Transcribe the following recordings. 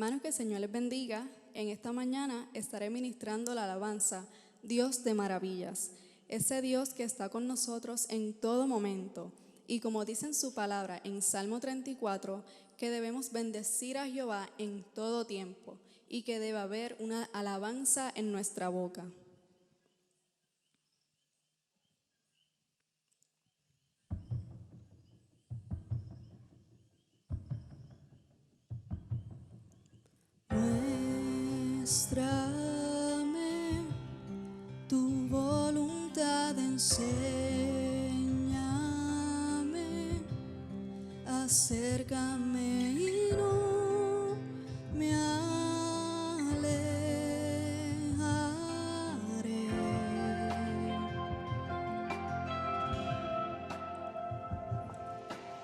Hermanos, que el Señor les bendiga. En esta mañana estaré ministrando la alabanza, Dios de maravillas, ese Dios que está con nosotros en todo momento. Y como dice en su palabra en Salmo 34, que debemos bendecir a Jehová en todo tiempo y que debe haber una alabanza en nuestra boca. Muéstrame tu voluntad, enséñame, acércame y no me alejaré.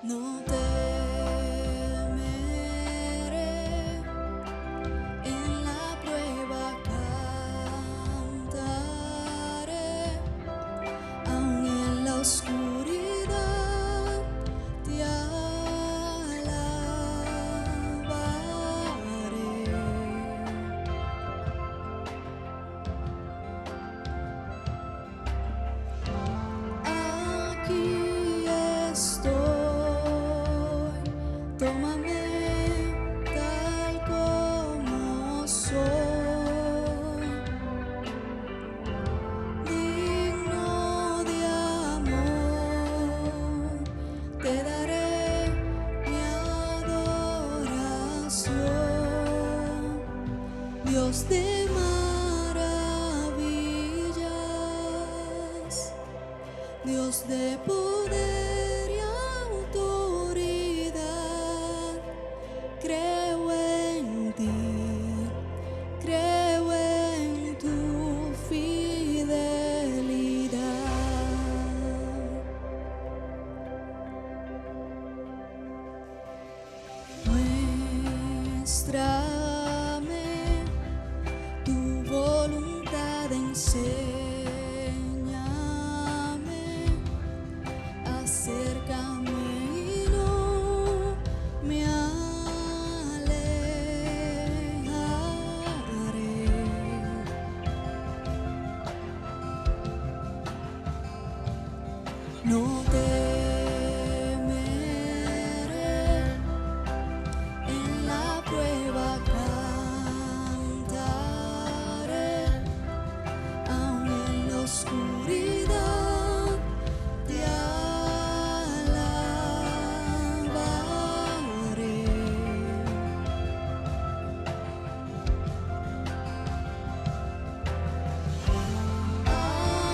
No temeré, en la prueba cantaré, aun en la oscuridad te alabaré. Aquí estoy, tómame tal como soy, digno de amor, te daré mi adoración, Dios de maravillas, Dios de poder y autoridad. Creo en ti, creo en tu fidelidad. Muéstrame tu voluntad, enséñame, acércame y no me alejaré. No temeré, en la prueba cantaré, aun en la oscuridad te alabaré.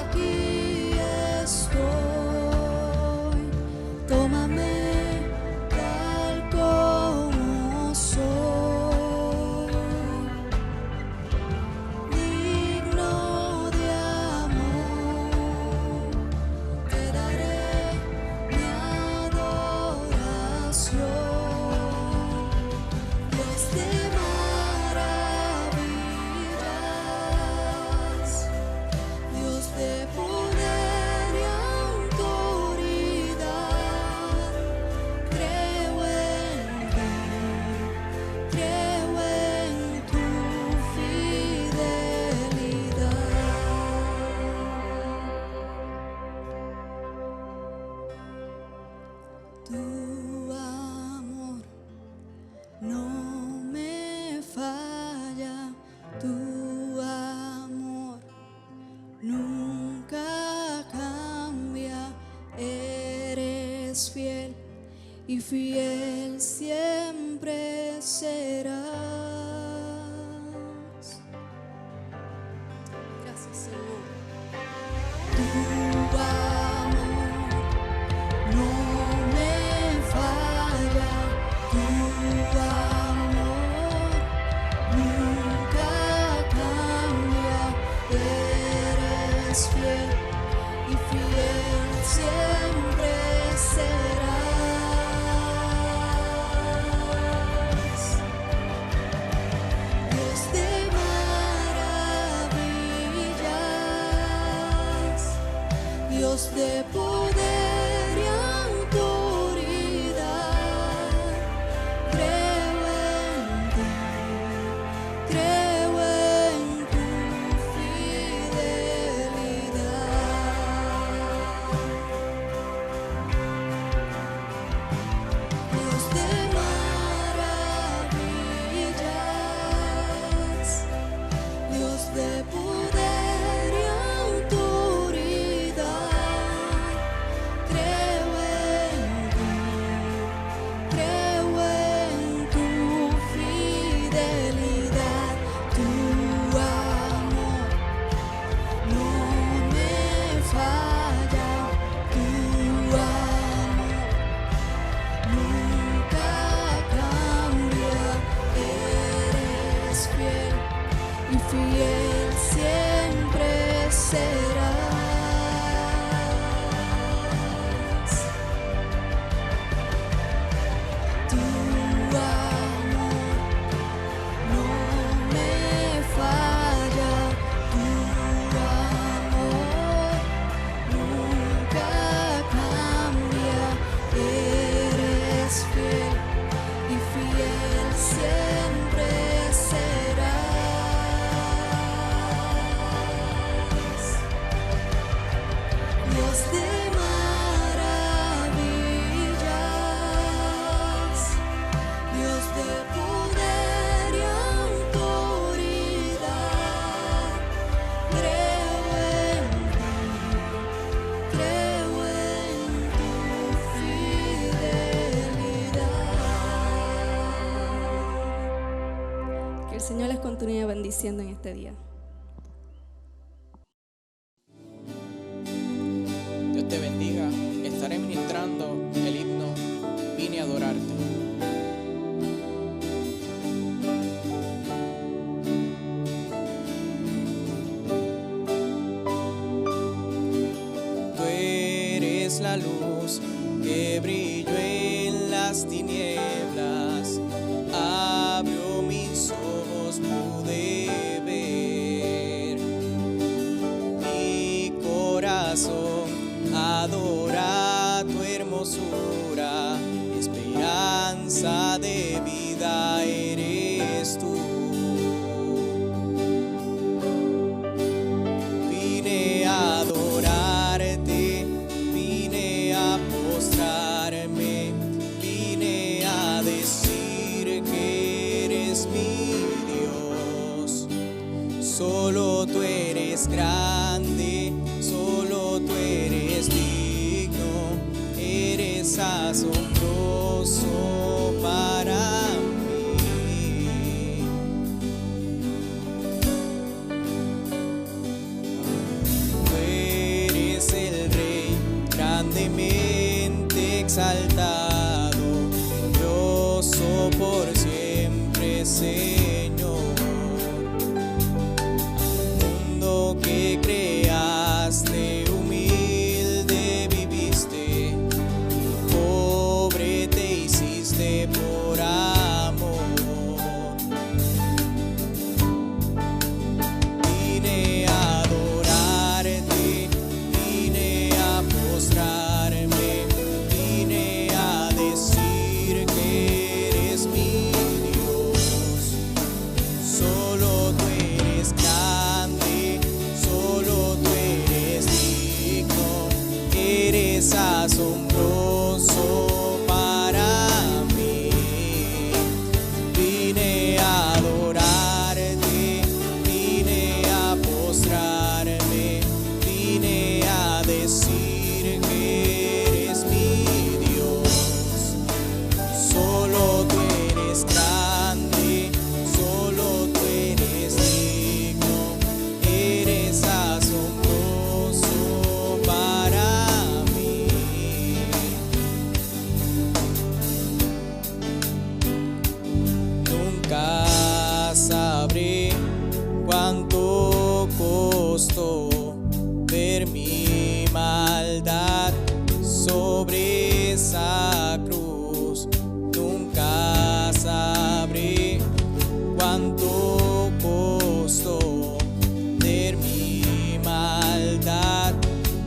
Aquí estoy, tómame tal como soy, digno de amor, te daré mi adoración, Dios de maravillas, Dios de poder y autoridad. Creo en ti, creo en tu fidelidad. Tu amor no me falla, tu amor nunca cambia, eres fiel y fiel siempre serás. Gracias, Señor. Tu amor no me falla, tu amor nunca cambia, eres fiel y fiel siempre serás. Dios de maravillas, Señor les continúe bendiciendo en este día. Dios te bendiga. Estaré ministrando el himno Vine a adorarte. Tú eres la luz que brilló en las tinieblas. Abrió mis ojos, pude ver. Mi corazón adora tu hermosura, esperanza de vida eres tú. Vine a adorarte, vine a postrarme, vine a decir que eres mi Dios. Solo tú eres grande, solo tú eres digno, eres asombroso para mí. Tú eres el Rey grandemente exaltado, glorioso por siempre, Señor. Que creaste, humilde viviste, pobre te hiciste por amor. Vine a adorarte, vine a postrarme, vine a decir que eres mi Dios. Solo tú eres grande, solo tú eres digno, eres asombroso para mí. Vine a adorarte, vine a postrarme, vine a decir que eres mi Dios. Solo tú eres grande, solo tú eres digno, eres asombroso para mí. Nunca sabré cuánto costó ver mi maldad sobre esa cruz. Nunca sabré cuánto costó ver mi maldad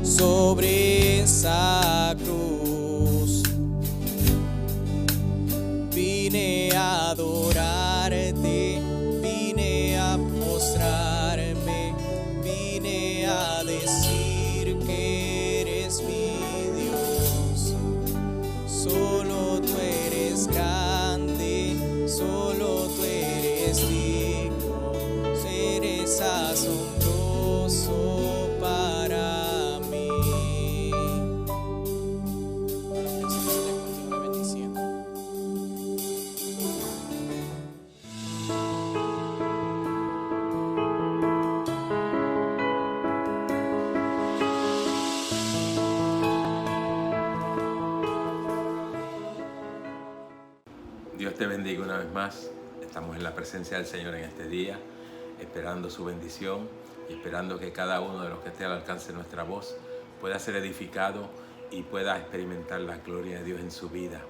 sobre esa cruz. Vine a adorarte, vine a postrarme, vine a decir que eres mi Dios. Solo tú eres grande, solo tú eres digno, eres asombroso para mí. Ahora que el Señor te continúe bendiciendo. Dios te bendiga una vez más. Estamos en la presencia del Señor en este día, esperando su bendición y esperando que cada uno de los que esté al alcance de nuestra voz pueda ser edificado y pueda experimentar la gloria de Dios en su vida.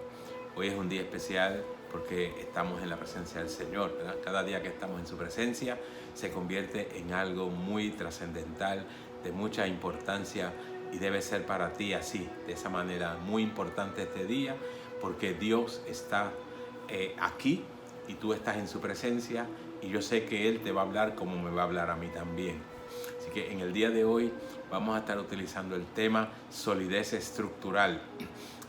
Hoy es un día especial porque estamos en la presencia del Señor, ¿verdad? Cada día que estamos en su presencia se convierte en algo muy trascendental, de mucha importancia, y debe ser para ti así, de esa manera muy importante este día, porque Dios está aquí y tú estás en su presencia, y yo sé que Él te va a hablar como me va a hablar a mí también. Así que en el día de hoy vamos a estar utilizando el tema solidez estructural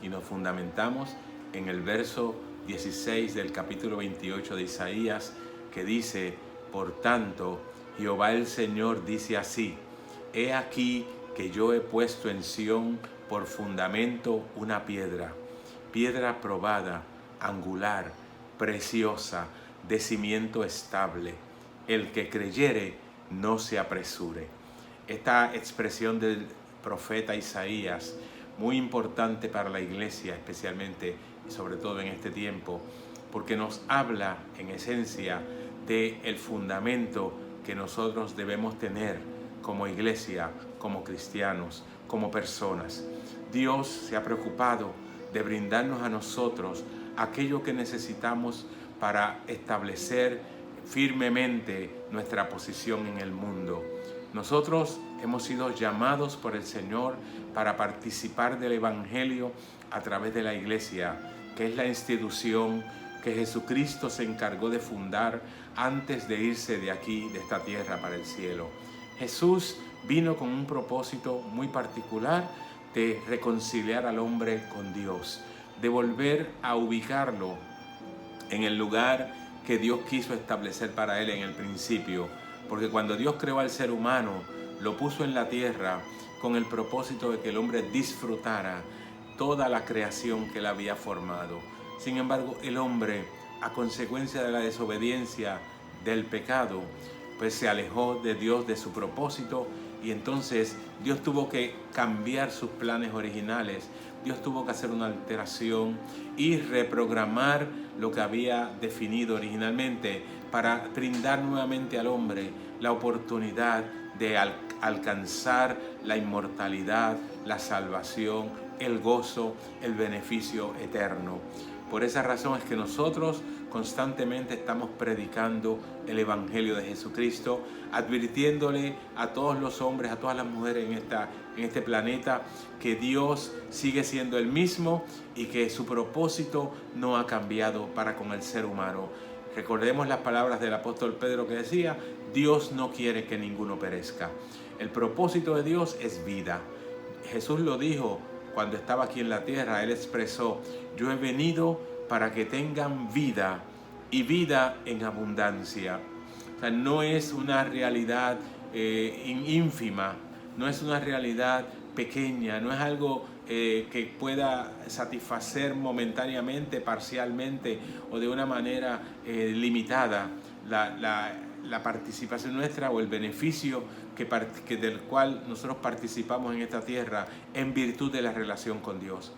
y nos fundamentamos en el verso 16 del capítulo 28 de Isaías, que dice: por tanto, Jehová el Señor dice así: he aquí que yo he puesto en Sión por fundamento una piedra, piedra probada, angular, preciosa, de cimiento estable. El que creyere no se apresure. Esta expresión del profeta Isaías, muy importante para la iglesia, especialmente y sobre todo en este tiempo, porque nos habla en esencia del fundamento que nosotros debemos tener como iglesia, como cristianos, como personas. Dios se ha preocupado de brindarnos a nosotros aquello que necesitamos para establecer firmemente nuestra posición en el mundo. Nosotros hemos sido llamados por el Señor para participar del Evangelio a través de la iglesia, que es la institución que Jesucristo se encargó de fundar antes de irse de aquí, de esta tierra, para el cielo. Jesús vino con un propósito muy particular de reconciliar al hombre con Dios, de volver a ubicarlo en el lugar que Dios quiso establecer para él en el principio. Porque cuando Dios creó al ser humano, lo puso en la tierra con el propósito de que el hombre disfrutara toda la creación que él había formado. Sin embargo, el hombre, a consecuencia de la desobediencia, del pecado, pues se alejó de Dios, de su propósito, y entonces Dios tuvo que cambiar sus planes originales. Dios tuvo que hacer una alteración y reprogramar lo que había definido originalmente para brindar nuevamente al hombre la oportunidad de alcanzar la inmortalidad, la salvación, el gozo, el beneficio eterno. Por esa razón es que nosotros constantemente estamos predicando el Evangelio de Jesucristo, advirtiéndole a todos los hombres, a todas las mujeres en este planeta, que Dios sigue siendo el mismo y que su propósito no ha cambiado para con el ser humano. Recordemos las palabras del apóstol Pedro que decía: Dios no quiere que ninguno perezca. El propósito de Dios es vida. Jesús lo dijo cuando estaba aquí en la tierra. Él expresó: yo he venido para que tengan vida y vida en abundancia. O sea, no es una realidad ínfima, no es una realidad pequeña, no es algo que pueda satisfacer momentáneamente, parcialmente o de una manera limitada la participación nuestra o el beneficio del cual nosotros participamos en esta tierra en virtud de la relación con Dios.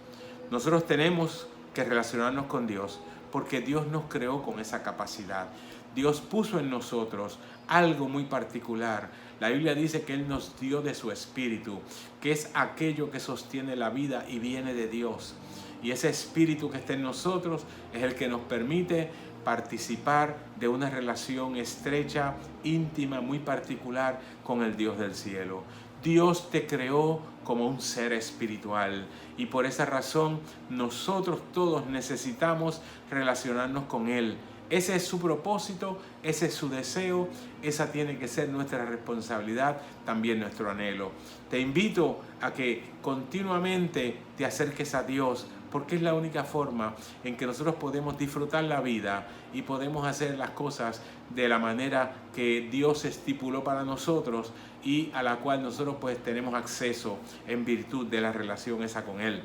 Nosotros tenemos que relacionarnos con Dios porque Dios nos creó con esa capacidad. Dios puso en nosotros algo muy particular. La Biblia dice que Él nos dio de su Espíritu, que es aquello que sostiene la vida y viene de Dios. Y ese Espíritu que está en nosotros es el que nos permite participar de una relación estrecha, íntima, muy particular con el Dios del cielo. Dios te creó como un ser espiritual y por esa razón nosotros todos necesitamos relacionarnos con Él. Ese es su propósito, ese es su deseo, esa tiene que ser nuestra responsabilidad, también nuestro anhelo. Te invito a que continuamente te acerques a Dios, porque es la única forma en que nosotros podemos disfrutar la vida y podemos hacer las cosas de la manera que Dios estipuló para nosotros y a la cual nosotros pues tenemos acceso en virtud de la relación esa con Él.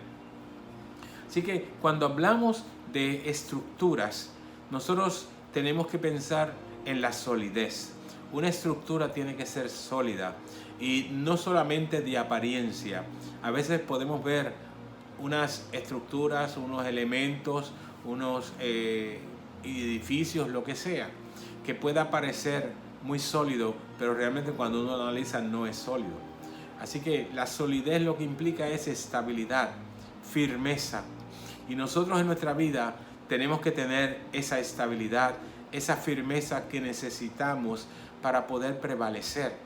Así que cuando hablamos de estructuras, nosotros tenemos que pensar en la solidez. Una estructura tiene que ser sólida y no solamente de apariencia. A veces podemos ver unas estructuras, unos elementos, unos edificios, lo que sea, que pueda parecer muy sólido, pero realmente cuando uno analiza no es sólido. Así que la solidez lo que implica es estabilidad, firmeza. Y nosotros en nuestra vida tenemos que tener esa estabilidad, esa firmeza que necesitamos para poder prevalecer.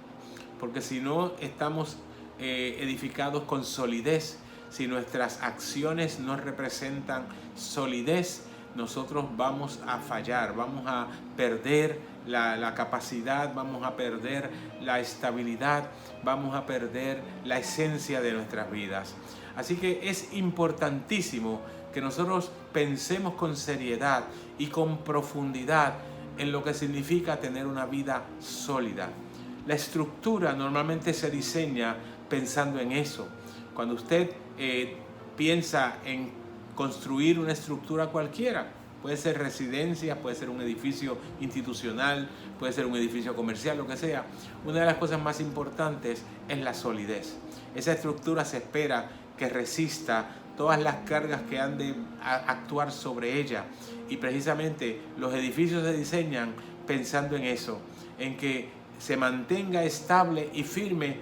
Porque si no estamos edificados con solidez, si nuestras acciones no representan solidez, nosotros vamos a fallar, vamos a perder la capacidad, vamos a perder la estabilidad, vamos a perder la esencia de nuestras vidas. Así que es importantísimo que nosotros pensemos con seriedad y con profundidad en lo que significa tener una vida sólida. La estructura normalmente se diseña pensando en eso. Cuando usted piensa en construir una estructura cualquiera, Puede ser residencia, puede ser un edificio institucional, puede ser un edificio comercial, lo que sea. Una de las cosas más importantes es la solidez. Esa estructura se espera que resista todas las cargas que han de actuar sobre ella. Y precisamente los edificios se diseñan pensando en eso, en que se mantenga estable y firme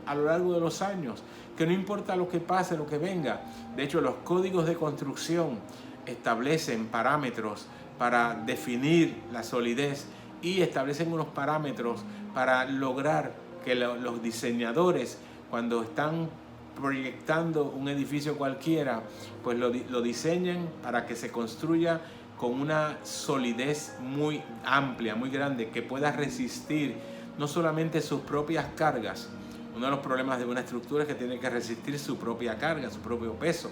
a lo largo de los años, que no importa lo que pase, lo que venga. De hecho, los códigos de construcción establecen parámetros para definir la solidez y establecen unos parámetros para lograr que los diseñadores, cuando están proyectando un edificio cualquiera, pues lo diseñen para que se construya con una solidez muy amplia, muy grande, que pueda resistir no solamente sus propias cargas. Uno de los problemas de una estructura es que tiene que resistir su propia carga, su propio peso,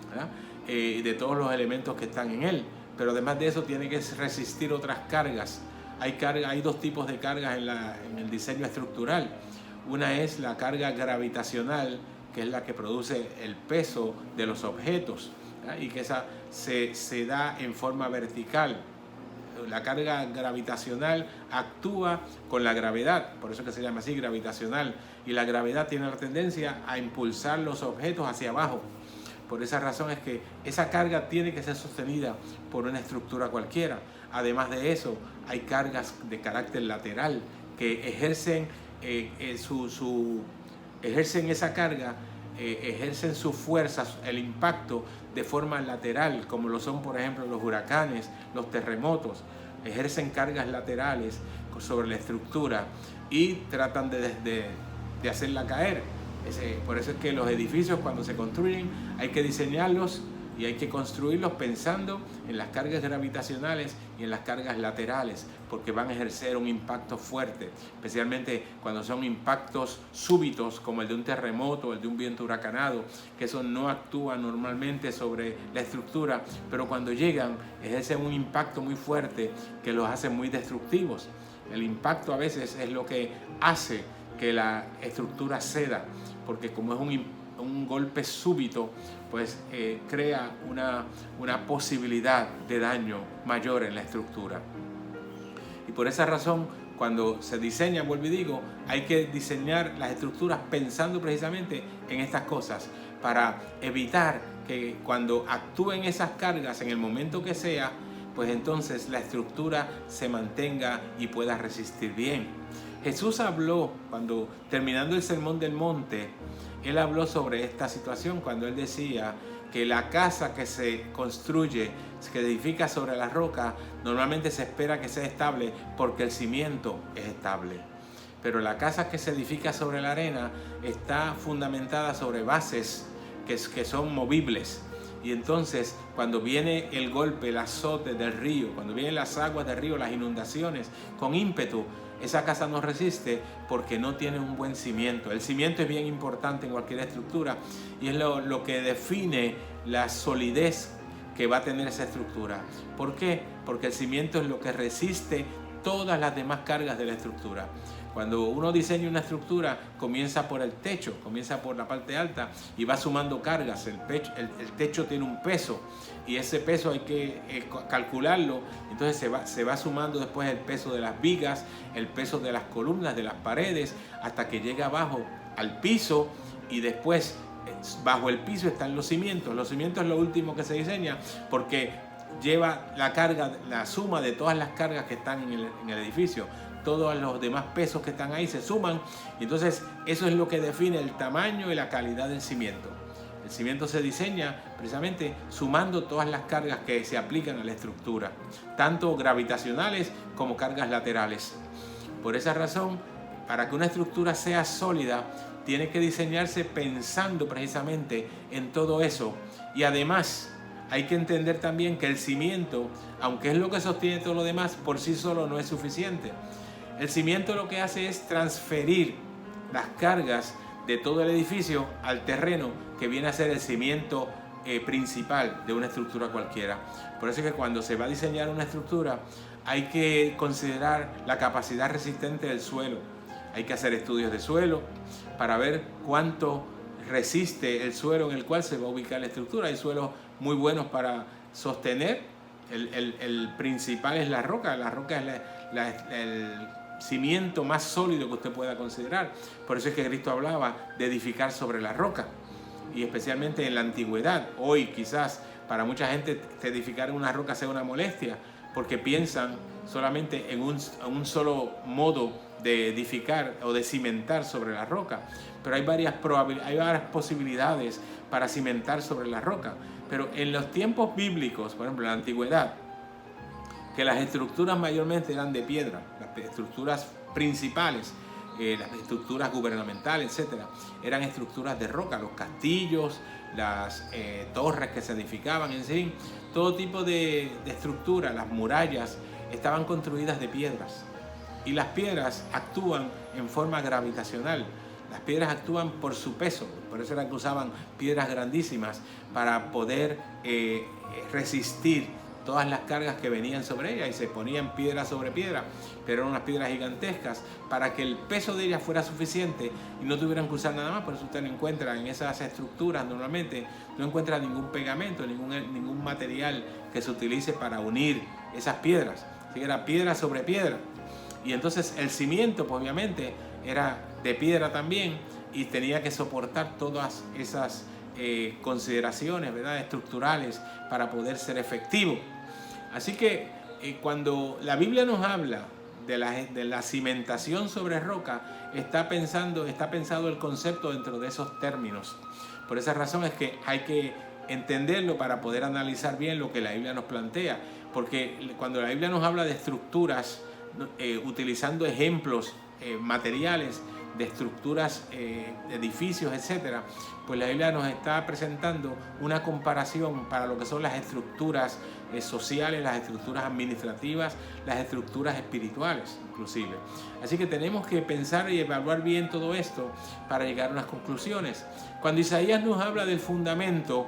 ¿verdad? De todos los elementos que están en él. Pero además de eso tiene que resistir otras cargas. Hay dos tipos de cargas en el diseño estructural. Una es la carga gravitacional, que es la que produce el peso de los objetos, ¿verdad? Y que esa se da en forma vertical. La carga gravitacional actúa con la gravedad, por eso que se llama así, gravitacional, y la gravedad tiene la tendencia a impulsar los objetos hacia abajo. Por esa razón es que esa carga tiene que ser sostenida por una estructura cualquiera. Además de eso, hay cargas de carácter lateral que ejercen esa carga, ejercen su fuerza, el impacto de forma lateral, como lo son, por ejemplo, los huracanes, los terremotos. Ejercen cargas laterales sobre la estructura y tratan de hacerla caer. Por eso es que los edificios, cuando se construyen, hay que diseñarlos y hay que construirlos pensando en las cargas gravitacionales y en las cargas laterales, porque van a ejercer un impacto fuerte, especialmente cuando son impactos súbitos como el de un terremoto, el de un viento huracanado, que eso no actúa normalmente sobre la estructura, pero cuando llegan ejercen un impacto muy fuerte que los hace muy destructivos. El impacto a veces es lo que hace que la estructura ceda, porque como es un golpe súbito, pues crea una posibilidad de daño mayor en la estructura. Y por esa razón, cuando se diseña, vuelvo y digo, hay que diseñar las estructuras pensando precisamente en estas cosas, para evitar que cuando actúen esas cargas en el momento que sea, pues entonces la estructura se mantenga y pueda resistir bien. Jesús habló, cuando terminando el Sermón del Monte, Él habló sobre esta situación cuando Él decía que la casa que se construye, que edifica sobre la roca, normalmente se espera que sea estable porque el cimiento es estable. Pero la casa que se edifica sobre la arena está fundamentada sobre bases que son movibles. Y entonces, cuando viene el golpe, el azote del río, cuando vienen las aguas del río, las inundaciones, con ímpetu, esa casa no resiste porque no tiene un buen cimiento. El cimiento es bien importante en cualquier estructura y es lo que define la solidez que va a tener esa estructura. ¿Por qué? Porque el cimiento es lo que resiste todas las demás cargas de la estructura. Cuando uno diseña una estructura, comienza por el techo, comienza por la parte alta y va sumando cargas. El techo tiene un peso y ese peso hay que calcularlo. Entonces se va sumando después el peso de las vigas, el peso de las columnas, de las paredes, hasta que llega abajo al piso y después bajo el piso están los cimientos. Los cimientos es lo último que se diseña porque lleva la carga, la suma de todas las cargas que están en el edificio. Todos los demás pesos que están ahí se suman y entonces eso es lo que define el tamaño y la calidad del cimiento. El cimiento se diseña precisamente sumando todas las cargas que se aplican a la estructura, tanto gravitacionales como cargas laterales. Por esa razón, para que una estructura sea sólida, tiene que diseñarse pensando precisamente en todo eso. Y además, hay que entender también que el cimiento, aunque es lo que sostiene todo lo demás, por sí solo no es suficiente. El cimiento lo que hace es transferir las cargas de todo el edificio al terreno, que viene a ser el cimiento principal de una estructura cualquiera. Por eso es que cuando se va a diseñar una estructura, hay que considerar la capacidad resistente del suelo. Hay que hacer estudios de suelo para ver cuánto resiste el suelo en el cual se va a ubicar la estructura. Hay suelos muy buenos para sostener el principal es la roca. La roca es el cimiento más sólido que usted pueda considerar. Por eso es que Cristo hablaba de edificar sobre la roca. Y especialmente en la antigüedad. Hoy quizás para mucha gente edificar en una roca sea una molestia, porque piensan solamente en un solo modo de edificar o de cimentar sobre la roca. Pero hay varias posibilidades para cimentar sobre la roca. Pero en los tiempos bíblicos, por ejemplo en la antigüedad, que las estructuras mayormente eran de piedra, las estructuras principales, las estructuras gubernamentales, etcétera, eran estructuras de roca, los castillos, las torres que se edificaban, en fin, todo tipo de estructura, las murallas estaban construidas de piedras. Y las piedras actúan en forma gravitacional. Las piedras actúan por su peso, por eso era que usaban piedras grandísimas para poder resistir todas las cargas que venían sobre ella, y se ponían piedra sobre piedra, pero eran unas piedras gigantescas para que el peso de ellas fuera suficiente y no tuvieran que usar nada más. Por eso usted no encuentra en esas estructuras, normalmente no encuentra ningún pegamento, ningún material que se utilice para unir esas piedras. Así que era piedra sobre piedra. Y entonces el cimiento, pues obviamente, era de piedra también, y tenía que soportar todas esas consideraciones, ¿verdad?, estructurales para poder ser efectivo. Así que cuando la Biblia nos habla de la cimentación sobre roca, está pensado el concepto dentro de esos términos. Por esa razón es que hay que entenderlo para poder analizar bien lo que la Biblia nos plantea, porque cuando la Biblia nos habla de estructuras, utilizando ejemplos materiales de estructuras, edificios, etcétera, pues la Biblia nos está presentando una comparación para lo que son las estructuras sociales, las estructuras administrativas, las estructuras espirituales inclusive. Así que tenemos que pensar y evaluar bien todo esto para llegar a unas conclusiones. Cuando Isaías nos habla del fundamento,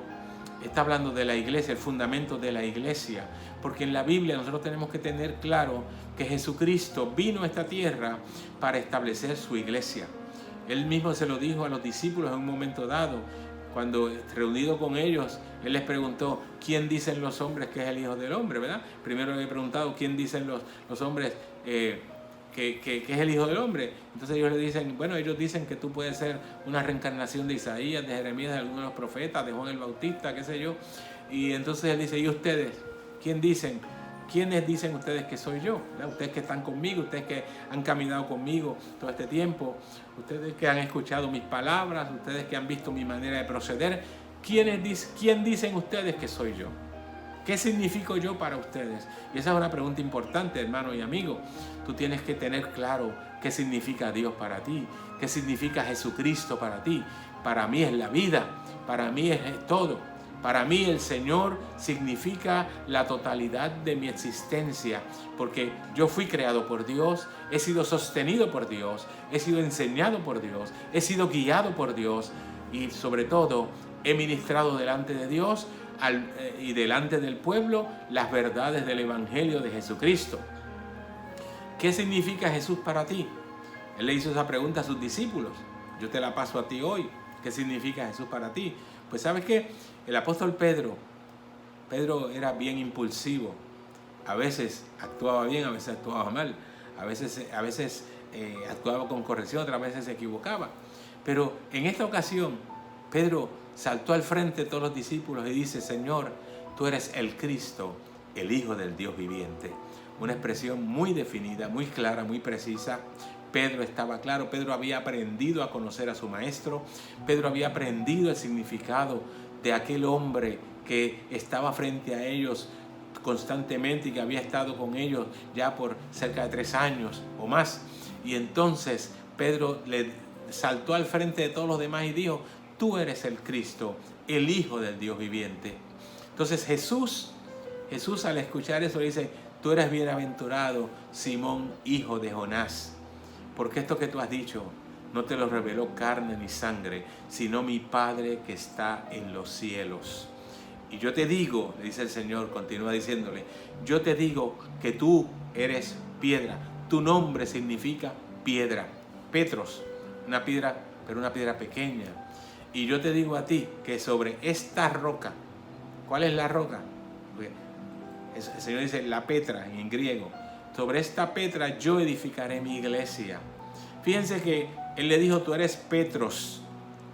está hablando de la iglesia, el fundamento de la iglesia, porque en la Biblia nosotros tenemos que tener claro que Jesucristo vino a esta tierra para establecer su iglesia. Él mismo se lo dijo a los discípulos en un momento dado, cuando reunido con ellos, Él les preguntó: ¿quién dicen los hombres que es el Hijo del Hombre? ¿Verdad? Primero le he preguntado: ¿quién dicen los hombres que es el Hijo del Hombre? Entonces ellos le dicen: bueno, ellos dicen que tú puedes ser una reencarnación de Isaías, de Jeremías, de algunos de los profetas, de Juan el Bautista, qué sé yo. Y entonces Él dice: ¿y ustedes? ¿Quiénes dicen ustedes que soy yo? ¿Verdad? Ustedes que están conmigo, ustedes que han caminado conmigo todo este tiempo, ustedes que han escuchado mis palabras, ustedes que han visto mi manera de proceder, ¿quién dicen ustedes que soy yo? ¿Qué significo yo para ustedes? Y esa es una pregunta importante, hermano y amigo. Tú tienes que tener claro qué significa Dios para ti, qué significa Jesucristo para ti. Para mí es la vida, para mí es todo. Para mí el Señor significa la totalidad de mi existencia, porque yo fui creado por Dios, he sido sostenido por Dios, he sido enseñado por Dios, he sido guiado por Dios y sobre todo he ministrado delante de Dios y delante del pueblo las verdades del Evangelio de Jesucristo. ¿Qué significa Jesús para ti? Él le hizo esa pregunta a sus discípulos. Yo te la paso a ti hoy. ¿Qué significa Jesús para ti? Pues ¿sabes qué? El apóstol Pedro era bien impulsivo. A veces actuaba bien, a veces actuaba mal. A veces actuaba con corrección, otras veces se equivocaba. Pero en esta ocasión, Pedro saltó al frente de todos los discípulos y dice: Señor, tú eres el Cristo, el Hijo del Dios viviente. Una expresión muy definida, muy clara, muy precisa. Pedro estaba claro, Pedro había aprendido a conocer a su maestro, Pedro había aprendido el significado de aquel hombre que estaba frente a ellos constantemente y que había estado con ellos ya por cerca de 3 años o más. Y entonces Pedro le saltó al frente de todos los demás y dijo: tú eres el Cristo, el Hijo del Dios viviente. Entonces Jesús al escuchar eso le dice: tú eres bienaventurado, Simón, hijo de Jonás, porque esto que tú has dicho no te lo reveló carne ni sangre, sino mi Padre que está en los cielos. Y yo te digo, le dice el Señor, continúa diciéndole: yo te digo que tú eres piedra. Tu nombre significa piedra. Petros, una piedra, pero una piedra pequeña. Y yo te digo a ti que sobre esta roca, ¿cuál es la roca? El Señor dice la Petra en griego. Sobre esta Petra yo edificaré mi iglesia. Fíjense que Él le dijo, tú eres Petros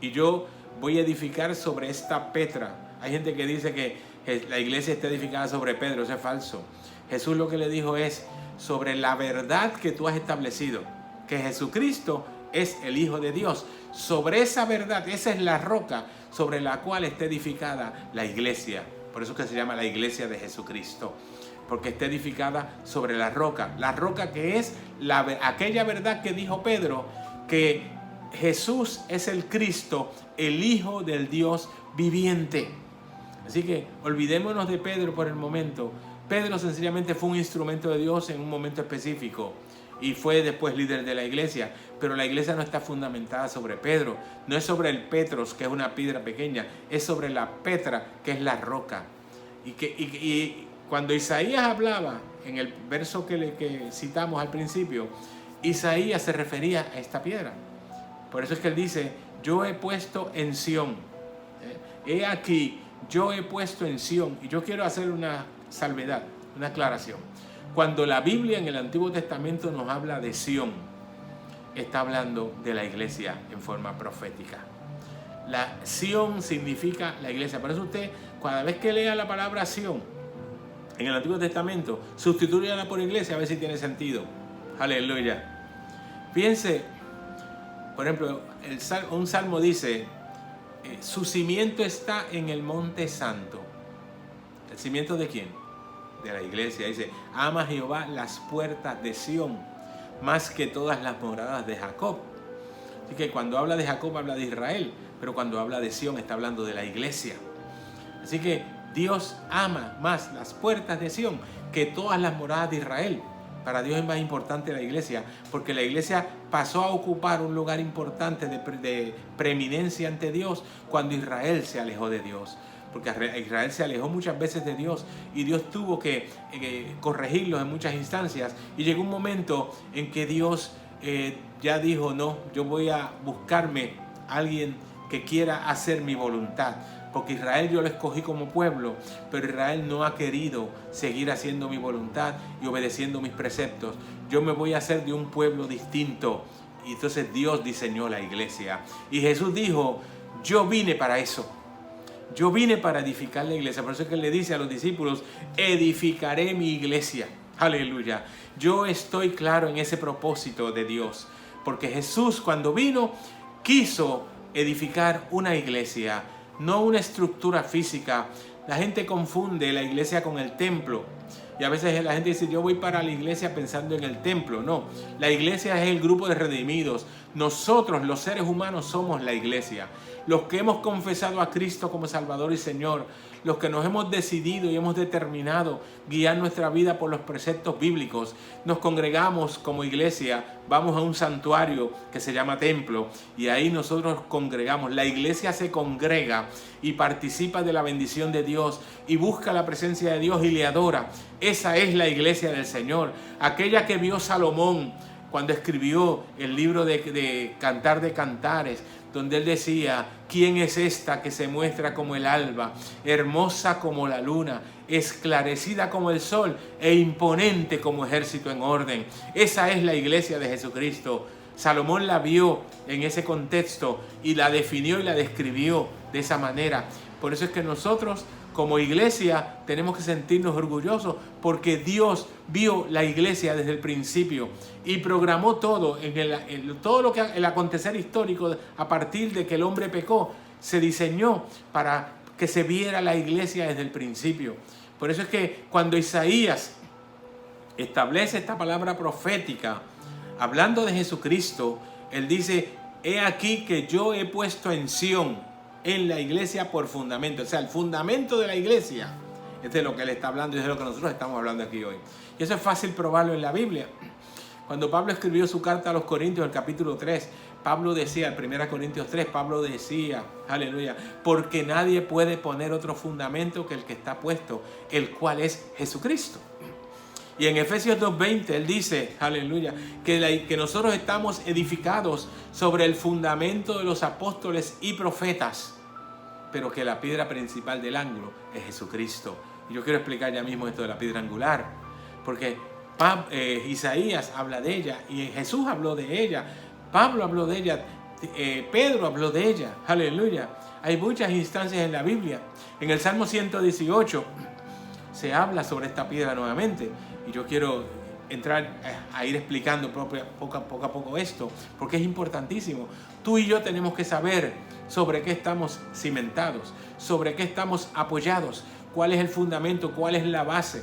y yo voy a edificar sobre esta Petra. Hay gente que dice que la iglesia está edificada sobre Pedro. Eso es falso. Jesús lo que le dijo es sobre la verdad que tú has establecido, que Jesucristo es el Hijo de Dios. Sobre esa verdad, esa es la roca sobre la cual está edificada la iglesia. Por eso que se llama la iglesia de Jesucristo, porque está edificada sobre la roca que es aquella verdad que dijo Pedro, que Jesús es el Cristo, el Hijo del Dios viviente. Así que olvidémonos de Pedro por el momento. Pedro sencillamente fue un instrumento de Dios en un momento específico y fue después líder de la iglesia, pero la iglesia no está fundamentada sobre Pedro, no es sobre el Petros, que es una piedra pequeña, es sobre la Petra, que es la roca. Y cuando Isaías hablaba, en el verso que citamos al principio, Isaías se refería a esta piedra. Por eso es que él dice, yo he puesto en Sión, he aquí, yo he puesto en Sión. Y yo quiero hacer una salvedad, una aclaración. Cuando la Biblia en el Antiguo Testamento nos habla de Sión, está hablando de la iglesia en forma profética. La Sión significa la iglesia. Por eso usted, cada vez que lea la palabra Sión en el Antiguo Testamento, sustitúyala por iglesia a ver si tiene sentido. Aleluya. Fíjense, por ejemplo, un salmo dice, su cimiento está en el monte santo. ¿El cimiento de quién? De la iglesia. Dice, ama Jehová las puertas de Sión, más que todas las moradas de Jacob. Así que cuando habla de Jacob habla de Israel, pero cuando habla de Sión está hablando de la iglesia. Así que Dios ama más las puertas de Sión que todas las moradas de Israel. Para Dios es más importante la iglesia, porque la iglesia pasó a ocupar un lugar importante de preeminencia ante Dios cuando Israel se alejó de Dios. Porque Israel se alejó muchas veces de Dios y Dios tuvo que corregirlos en muchas instancias. Y llegó un momento en que Dios ya dijo, no, yo voy a buscarme a alguien que quiera hacer mi voluntad. Porque Israel yo lo escogí como pueblo, pero Israel no ha querido seguir haciendo mi voluntad y obedeciendo mis preceptos. Yo me voy a hacer de un pueblo distinto. Y entonces Dios diseñó la iglesia. Y Jesús dijo, yo vine para eso. Yo vine para edificar la iglesia. Por eso es que él le dice a los discípulos, edificaré mi iglesia. Aleluya. Yo estoy claro en ese propósito de Dios. Porque Jesús cuando vino quiso edificar una iglesia, no una estructura física. La gente confunde la iglesia con el templo. Y a veces la gente dice, yo voy para la iglesia pensando en el templo. No, la iglesia es el grupo de redimidos. Nosotros, los seres humanos, somos la iglesia. Los que hemos confesado a Cristo como Salvador y Señor, los que nos hemos decidido y hemos determinado guiar nuestra vida por los preceptos bíblicos, nos congregamos como iglesia, vamos a un santuario que se llama templo y ahí nosotros congregamos. La iglesia se congrega y participa de la bendición de Dios y busca la presencia de Dios y le adora. Esa es la iglesia del Señor, aquella que vio Salomón cuando escribió el libro de Cantar de Cantares, donde él decía, ¿quién es esta que se muestra como el alba, hermosa como la luna, esclarecida como el sol e imponente como ejército en orden? Esa es la iglesia de Jesucristo. Salomón la vio en ese contexto y la definió y la describió de esa manera. Por eso es que nosotros como iglesia tenemos que sentirnos orgullosos porque Dios vio la iglesia desde el principio y programó todo, todo lo que el acontecer histórico a partir de que el hombre pecó, se diseñó para que se viera la iglesia desde el principio. Por eso es que cuando Isaías establece esta palabra profética, hablando de Jesucristo, él dice, he aquí que yo he puesto en Sión, en la iglesia por fundamento. O sea, el fundamento de la iglesia es de lo que él está hablando y es de lo que nosotros estamos hablando aquí hoy. Y eso es fácil probarlo en la Biblia. Cuando Pablo escribió su carta a los Corintios, el capítulo 3, Pablo decía, en 1 Corintios 3, Pablo decía, aleluya, porque nadie puede poner otro fundamento que el que está puesto, el cual es Jesucristo. Y en Efesios 2:20 él dice, aleluya, que nosotros estamos edificados sobre el fundamento de los apóstoles y profetas, pero que la piedra principal del ángulo es Jesucristo. Y yo quiero explicar ya mismo esto de la piedra angular, porque Isaías habla de ella y Jesús habló de ella, Pablo habló de ella, Pedro habló de ella. Aleluya. Hay muchas instancias en la Biblia. En el Salmo 118 se habla sobre esta piedra nuevamente, y yo quiero entrar a ir explicando poco a poco esto, porque es importantísimo. Tú y yo tenemos que saber sobre qué estamos cimentados, sobre qué estamos apoyados, cuál es el fundamento, cuál es la base.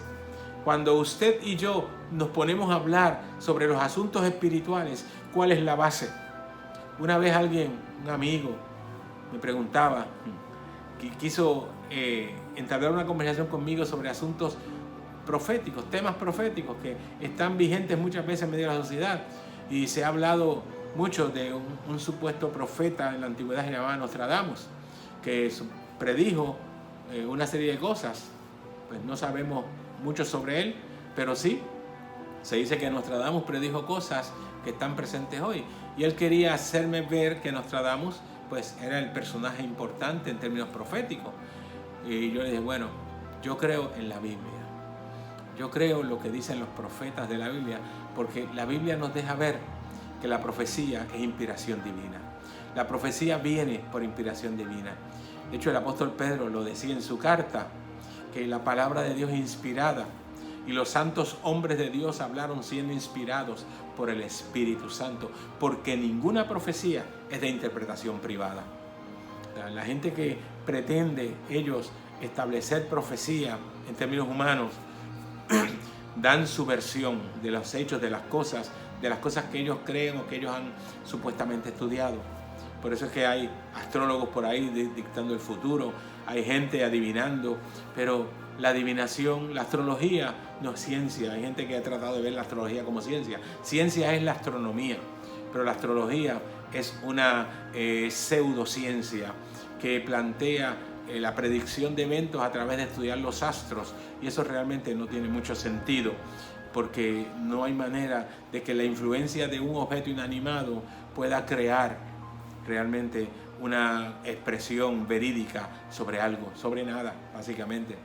Cuando usted y yo nos ponemos a hablar sobre los asuntos espirituales, ¿cuál es la base? Una vez un amigo, me preguntaba, quiso entablar una conversación conmigo sobre asuntos proféticos, temas proféticos que están vigentes muchas veces en medio de la sociedad. Y se ha hablado mucho de un supuesto profeta en la antigüedad llamado Nostradamus, que predijo una serie de cosas. Pues no sabemos mucho sobre él, pero sí se dice que Nostradamus predijo cosas que están presentes hoy, y él quería hacerme ver que Nostradamus pues era el personaje importante en términos proféticos. Y yo le dije, bueno, yo creo en la Biblia, yo creo lo que dicen los profetas de la Biblia, porque la Biblia nos deja ver que la profecía es inspiración divina. La profecía viene por inspiración divina. De hecho, el apóstol Pedro lo decía en su carta, que la palabra de Dios es inspirada, y los santos hombres de Dios hablaron siendo inspirados por el Espíritu Santo, porque ninguna profecía es de interpretación privada. La gente que pretende ellos establecer profecía en términos humanos dan su versión de los hechos, de las cosas que ellos creen o que ellos han supuestamente estudiado. Por eso es que hay astrólogos por ahí dictando el futuro, hay gente adivinando, pero la adivinación, la astrología no es ciencia. Hay gente que ha tratado de ver la astrología como ciencia. Ciencia es la astronomía, pero la astrología es una pseudociencia que plantea la predicción de eventos a través de estudiar los astros, y eso realmente no tiene mucho sentido, porque no hay manera de que la influencia de un objeto inanimado pueda crear realmente una expresión verídica sobre algo, sobre nada, básicamente.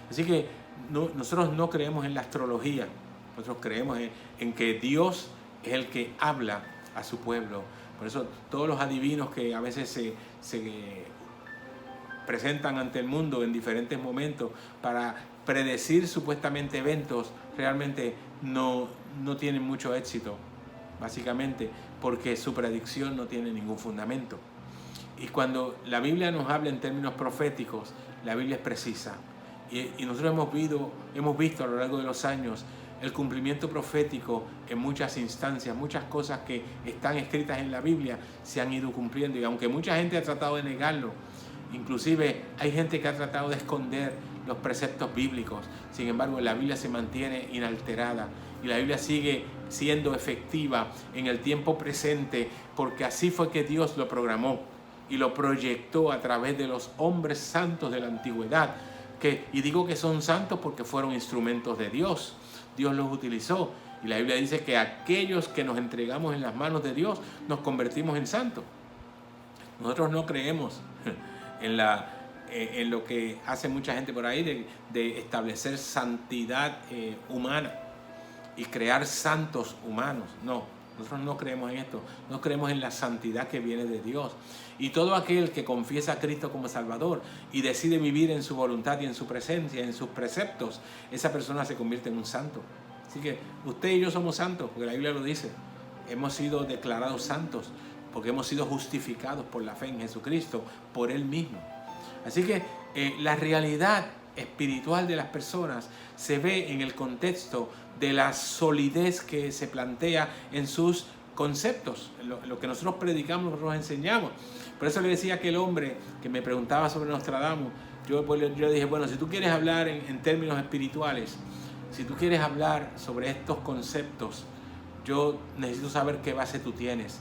Así que nosotros no creemos en la astrología, nosotros creemos en que Dios es el que habla a su pueblo. Por eso todos los adivinos que a veces se presentan ante el mundo en diferentes momentos para predecir supuestamente eventos, realmente no tienen mucho éxito, básicamente porque su predicción no tiene ningún fundamento. Y cuando la Biblia nos habla en términos proféticos, la Biblia es precisa. Y nosotros hemos visto a lo largo de los años el cumplimiento profético en muchas instancias, muchas cosas que están escritas en la Biblia se han ido cumpliendo. Y aunque mucha gente ha tratado de negarlo, inclusive hay gente que ha tratado de esconder los preceptos bíblicos, sin embargo la Biblia se mantiene inalterada y la Biblia sigue siendo efectiva en el tiempo presente, porque así fue que Dios lo programó y lo proyectó a través de los hombres santos de la antigüedad, y digo que son santos porque fueron instrumentos de Dios. Dios los utilizó, y la Biblia dice que aquellos que nos entregamos en las manos de Dios nos convertimos en santos. Nosotros no creemos en lo que hace mucha gente por ahí de establecer santidad humana y crear santos humanos. No, nosotros no creemos en esto. No creemos en la santidad que viene de Dios. Y todo aquel que confiesa a Cristo como Salvador y decide vivir en su voluntad y en su presencia, en sus preceptos, esa persona se convierte en un santo. Así que usted y yo somos santos, porque la Biblia lo dice. Hemos sido declarados santos porque hemos sido justificados por la fe en Jesucristo, por Él mismo. Así que la realidad espiritual de las personas se ve en el contexto de la solidez que se plantea en sus conceptos, lo que nosotros predicamos, nosotros enseñamos. Por eso le decía a aquel hombre que me preguntaba sobre Nostradamus, yo dije, bueno, si tú quieres hablar en términos espirituales, si tú quieres hablar sobre estos conceptos, yo necesito saber qué base tú tienes.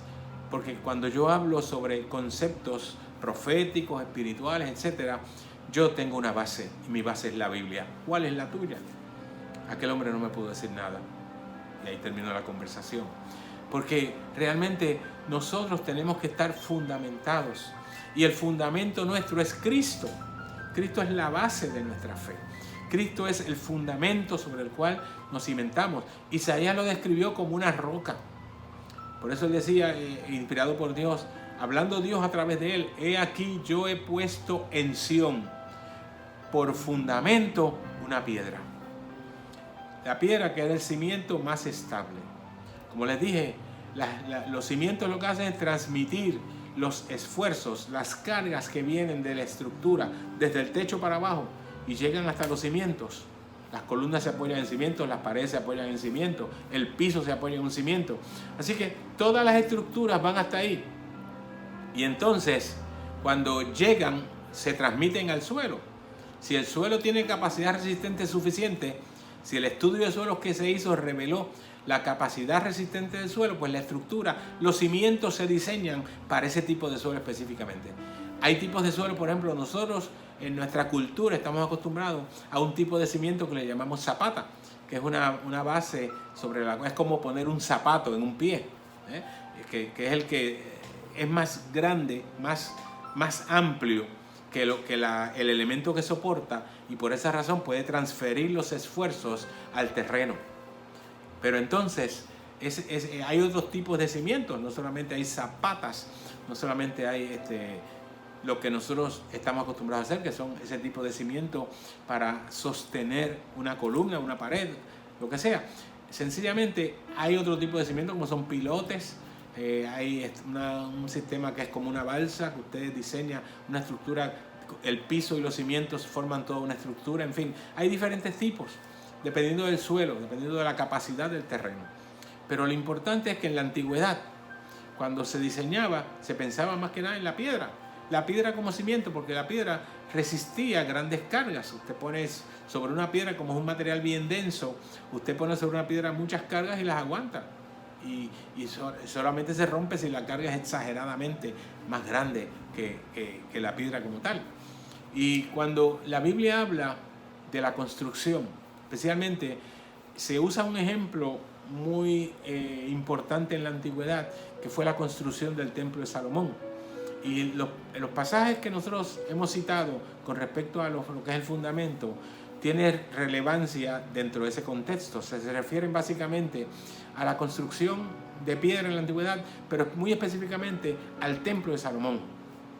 Porque cuando yo hablo sobre conceptos proféticos, espirituales, etc., yo tengo una base, y mi base es la Biblia. ¿Cuál es la tuya? Aquel hombre no me pudo decir nada. Y ahí terminó la conversación. Porque realmente nosotros tenemos que estar fundamentados. Y el fundamento nuestro es Cristo. Cristo es la base de nuestra fe. Cristo es el fundamento sobre el cual nos cimentamos. Isaías lo describió como una roca. Por eso él decía, inspirado por Dios, hablando Dios a través de él, he aquí yo he puesto en Sión por fundamento una piedra. La piedra que era el cimiento más estable. Como les dije, los cimientos lo que hacen es transmitir los esfuerzos, las cargas que vienen de la estructura, desde el techo para abajo y llegan hasta los cimientos. Las columnas se apoyan en cimientos, las paredes se apoyan en cimientos, el piso se apoya en un cimiento. Así que todas las estructuras van hasta ahí. Y entonces, cuando llegan, se transmiten al suelo. Si el suelo tiene capacidad resistente suficiente, si el estudio de suelos que se hizo reveló la capacidad resistente del suelo, pues la estructura, los cimientos se diseñan para ese tipo de suelo específicamente. Hay tipos de suelo, por ejemplo, nosotros en nuestra cultura estamos acostumbrados a un tipo de cimiento que le llamamos zapata, que es una base sobre la cual es como poner un zapato en un pie, que es el que es más grande, más amplio que el elemento que soporta, y por esa razón puede transferir los esfuerzos al terreno. Pero entonces hay otros tipos de cimientos, no solamente hay zapatas, no solamente hay lo que nosotros estamos acostumbrados a hacer, que son ese tipo de cimiento para sostener una columna, una pared, lo que sea. Sencillamente hay otro tipo de cimiento como son pilotes. Hay un sistema que es como una balsa, que usted diseña una estructura, el piso y los cimientos forman toda una estructura, en fin, hay diferentes tipos, dependiendo del suelo, dependiendo de la capacidad del terreno. Pero lo importante es que en la antigüedad, cuando se diseñaba, se pensaba más que nada en la piedra como cimiento, porque la piedra resistía grandes cargas. Usted pone sobre una piedra, como es un material bien denso, usted pone sobre una piedra muchas cargas y las aguanta. Y solamente se rompe si la carga es exageradamente más grande que la piedra como tal. Y cuando la Biblia habla de la construcción, especialmente se usa un ejemplo muy importante en la antigüedad, que fue la construcción del templo de Salomón. Y los pasajes que nosotros hemos citado con respecto a lo que es el fundamento tiene relevancia dentro de ese contexto. Se refieren básicamente a la construcción de piedra en la antigüedad, pero muy específicamente al templo de Salomón,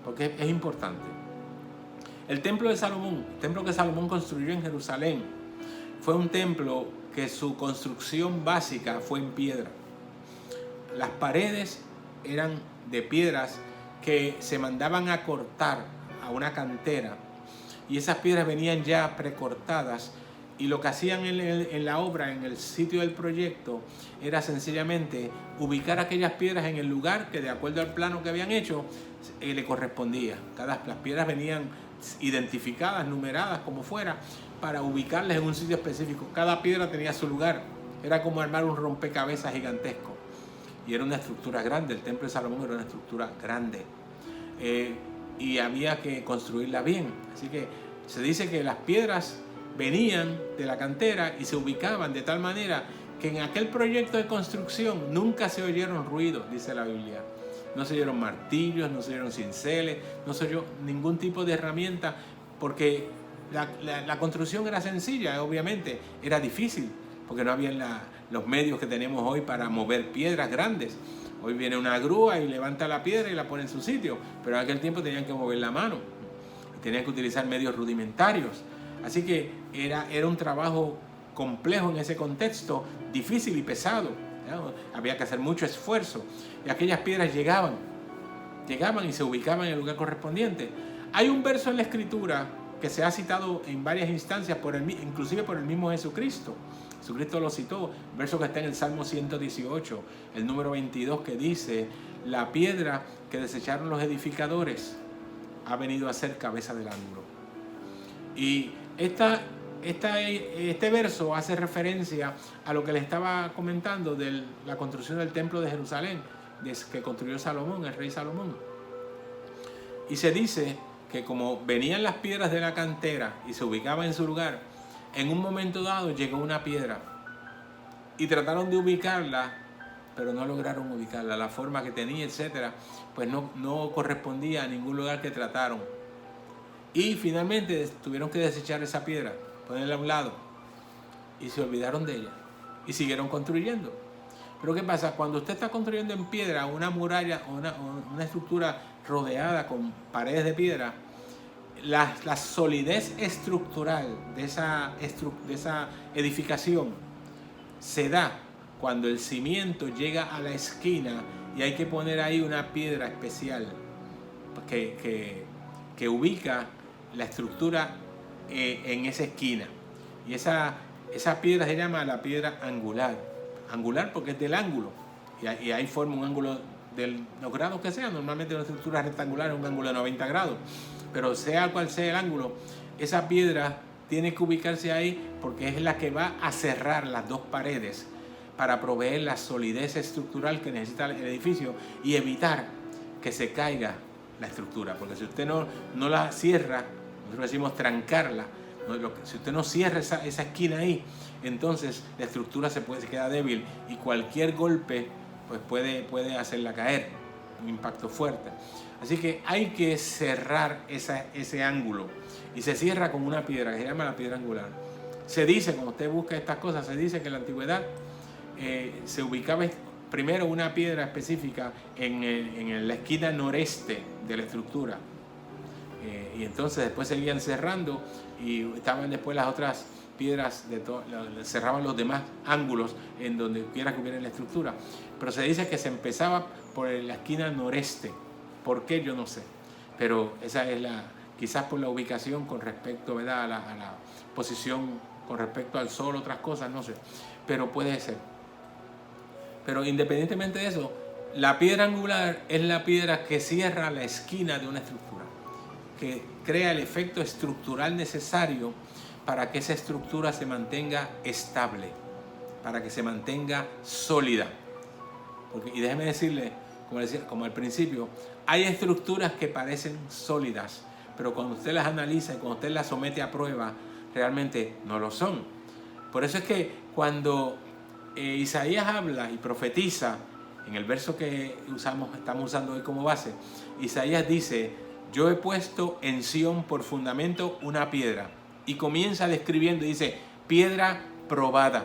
porque es importante. El templo de Salomón, el templo que Salomón construyó en Jerusalén, fue un templo que su construcción básica fue en piedra. Las paredes eran de piedras que se mandaban a cortar a una cantera, y esas piedras venían ya precortadas, y lo que hacían en la obra, en el sitio del proyecto, era sencillamente ubicar aquellas piedras en el lugar que, de acuerdo al plano que habían hecho, le correspondía. Las piedras venían identificadas, numeradas, como fuera, para ubicarlas en un sitio específico. Cada piedra tenía su lugar. Era como armar un rompecabezas gigantesco. Y era una estructura grande. El templo de Salomón era una estructura grande. Y había que construirla bien. Así que se dice que las piedras venían de la cantera y se ubicaban de tal manera que en aquel proyecto de construcción nunca se oyeron ruidos, dice la Biblia. No se oyeron martillos, no se oyeron cinceles, no se oyó ningún tipo de herramienta, porque la construcción era sencilla, obviamente. Era difícil, porque no había los medios que tenemos hoy para mover piedras grandes. Hoy viene una grúa y levanta la piedra y la pone en su sitio, pero en aquel tiempo tenían que mover la mano, tenían que utilizar medios rudimentarios. Así que era un trabajo complejo en ese contexto, difícil y pesado, ¿no? Había que hacer mucho esfuerzo, y aquellas piedras llegaban y se ubicaban en el lugar correspondiente. Hay un verso en la Escritura que se ha citado en varias instancias, inclusive por el mismo Jesucristo. Jesucristo lo citó, verso que está en el Salmo 118, el número 22, que dice: la piedra que desecharon los edificadores ha venido a ser cabeza del ángulo. Y este verso hace referencia a lo que le estaba comentando de la construcción del templo de Jerusalén, que construyó Salomón, el rey Salomón. Y se dice que como venían las piedras de la cantera y se ubicaban en su lugar, en un momento dado llegó una piedra y trataron de ubicarla, pero no lograron ubicarla. La forma que tenía, etcétera, pues no correspondía a ningún lugar que trataron. Y finalmente tuvieron que desechar esa piedra, ponerla a un lado. Y se olvidaron de ella. Y siguieron construyendo. Pero ¿qué pasa? Cuando usted está construyendo en piedra una muralla o una estructura rodeada con paredes de piedra, la solidez estructural de esa edificación se da cuando el cimiento llega a la esquina y hay que poner ahí una piedra especial que ubica la estructura en esa esquina. Y esa piedra se llama la piedra angular. Angular porque es del ángulo. Y ahí forma un ángulo de los grados que sea. Normalmente una estructura rectangular es un ángulo de 90 grados. Pero sea cual sea el ángulo, esa piedra tiene que ubicarse ahí porque es la que va a cerrar las dos paredes para proveer la solidez estructural que necesita el edificio y evitar que se caiga la estructura. Porque si usted no la cierra, nosotros decimos trancarla, si usted no cierra esa esquina ahí, entonces la estructura se queda débil y cualquier golpe pues puede hacerla caer, un impacto fuerte. Así que hay que cerrar ese ángulo y se cierra con una piedra que se llama la piedra angular. Se dice, cuando usted busca estas cosas, se dice que en la antigüedad se ubicaba primero una piedra específica en la esquina noreste de la estructura. Y entonces después seguían cerrando y estaban después las otras piedras, cerraban los demás ángulos en donde quiera que hubiera la estructura. Pero se dice que se empezaba por la esquina noreste. ¿Por qué? Yo no sé. Pero esa es quizás por la ubicación con respecto, ¿verdad?, a la posición con respecto al sol, otras cosas, no sé. Pero puede ser. Pero independientemente de eso, la piedra angular es la piedra que cierra la esquina de una estructura, que crea el efecto estructural necesario para que esa estructura se mantenga estable, para que se mantenga sólida. Y déjeme decirle, como al principio, hay estructuras que parecen sólidas, pero cuando usted las analiza y cuando usted las somete a prueba, realmente no lo son. Por eso es que cuando Isaías habla y profetiza, en el verso que estamos usando hoy como base, Isaías dice: yo he puesto en Sión por fundamento una piedra. Y comienza describiendo y dice: piedra probada.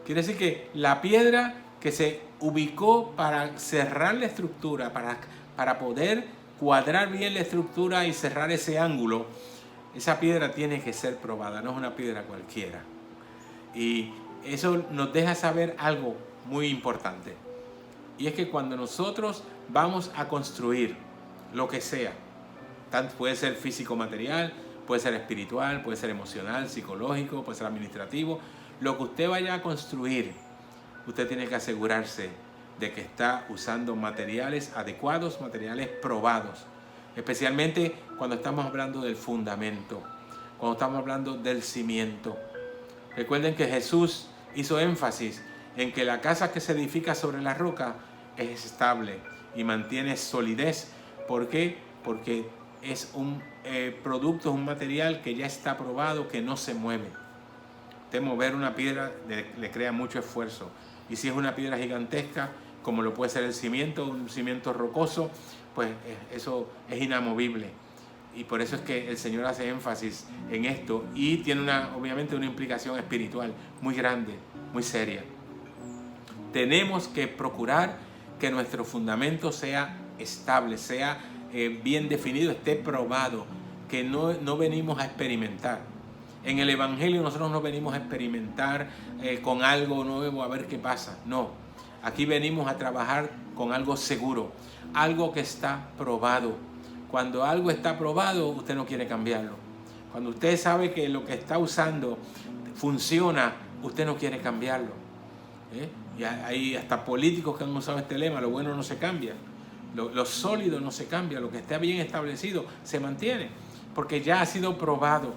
Quiere decir que la piedra que se ubicó para cerrar la estructura, para poder cuadrar bien la estructura y cerrar ese ángulo, esa piedra tiene que ser probada, no es una piedra cualquiera. Y eso nos deja saber algo muy importante. Y es que cuando nosotros vamos a construir lo que sea, tanto puede ser físico-material, puede ser espiritual, puede ser emocional, psicológico, puede ser administrativo, lo que usted vaya a construir, usted tiene que asegurarse de que está usando materiales adecuados, materiales probados, especialmente cuando estamos hablando del fundamento, cuando estamos hablando del cimiento. Recuerden que Jesús hizo énfasis en que la casa que se edifica sobre la roca es estable y mantiene solidez. ¿Por qué? Porque es un producto, es un material que ya está probado, que no se mueve. Usted mover una piedra le crea mucho esfuerzo. Y si es una piedra gigantesca, como lo puede ser el cimiento, un cimiento rocoso, pues eso es inamovible. Y por eso es que el Señor hace énfasis en esto y tiene obviamente una implicación espiritual muy grande, muy seria. Tenemos que procurar que nuestro fundamento sea estable, sea bien definido, esté probado, que no venimos a experimentar. En el Evangelio nosotros no venimos a experimentar con algo nuevo a ver qué pasa. No, aquí venimos a trabajar con algo seguro, algo que está probado. Cuando algo está probado, usted no quiere cambiarlo. Cuando usted sabe que lo que está usando funciona, usted no quiere cambiarlo. Y hay hasta políticos que han usado este lema: lo bueno no se cambia, lo sólido no se cambia, lo que está bien establecido se mantiene, porque ya ha sido probado.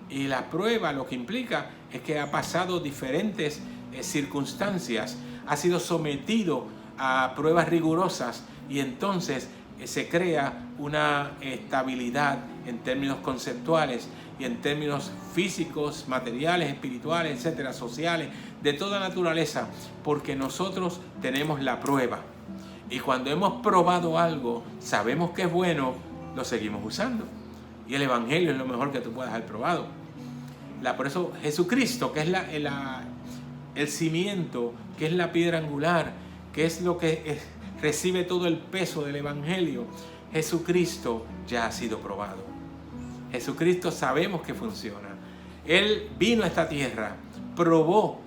Y la prueba lo que implica es que ha pasado diferentes circunstancias, ha sido sometido a pruebas rigurosas y entonces se crea una estabilidad en términos conceptuales y en términos físicos, materiales, espirituales, etcétera, sociales, de toda naturaleza, porque nosotros tenemos la prueba. Y cuando hemos probado algo, sabemos que es bueno, lo seguimos usando. Y el Evangelio es lo mejor que tú puedas haber probado. Por eso Jesucristo, que es el cimiento, que es la piedra angular, que es lo que recibe todo el peso del Evangelio, Jesucristo ya ha sido probado. Jesucristo sabemos que funciona. Él vino a esta tierra, probó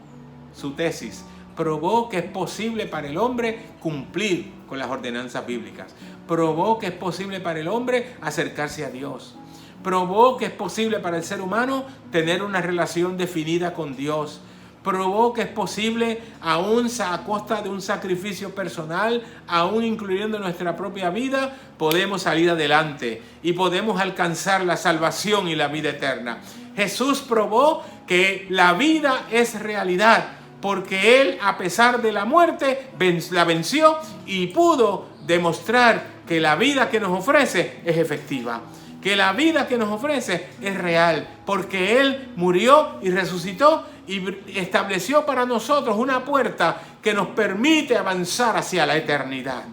su tesis, probó que es posible para el hombre cumplir con las ordenanzas bíblicas, probó que es posible para el hombre acercarse a Dios, probó que es posible para el ser humano tener una relación definida con Dios, probó que es posible, aún a costa de un sacrificio personal, aún incluyendo nuestra propia vida, podemos salir adelante y podemos alcanzar la salvación y la vida eterna. Jesús probó que la vida es realidad, porque Él, a pesar de la muerte, la venció y pudo demostrar que la vida que nos ofrece es efectiva, que la vida que nos ofrece es real, porque Él murió y resucitó y estableció para nosotros una puerta que nos permite avanzar hacia la eternidad.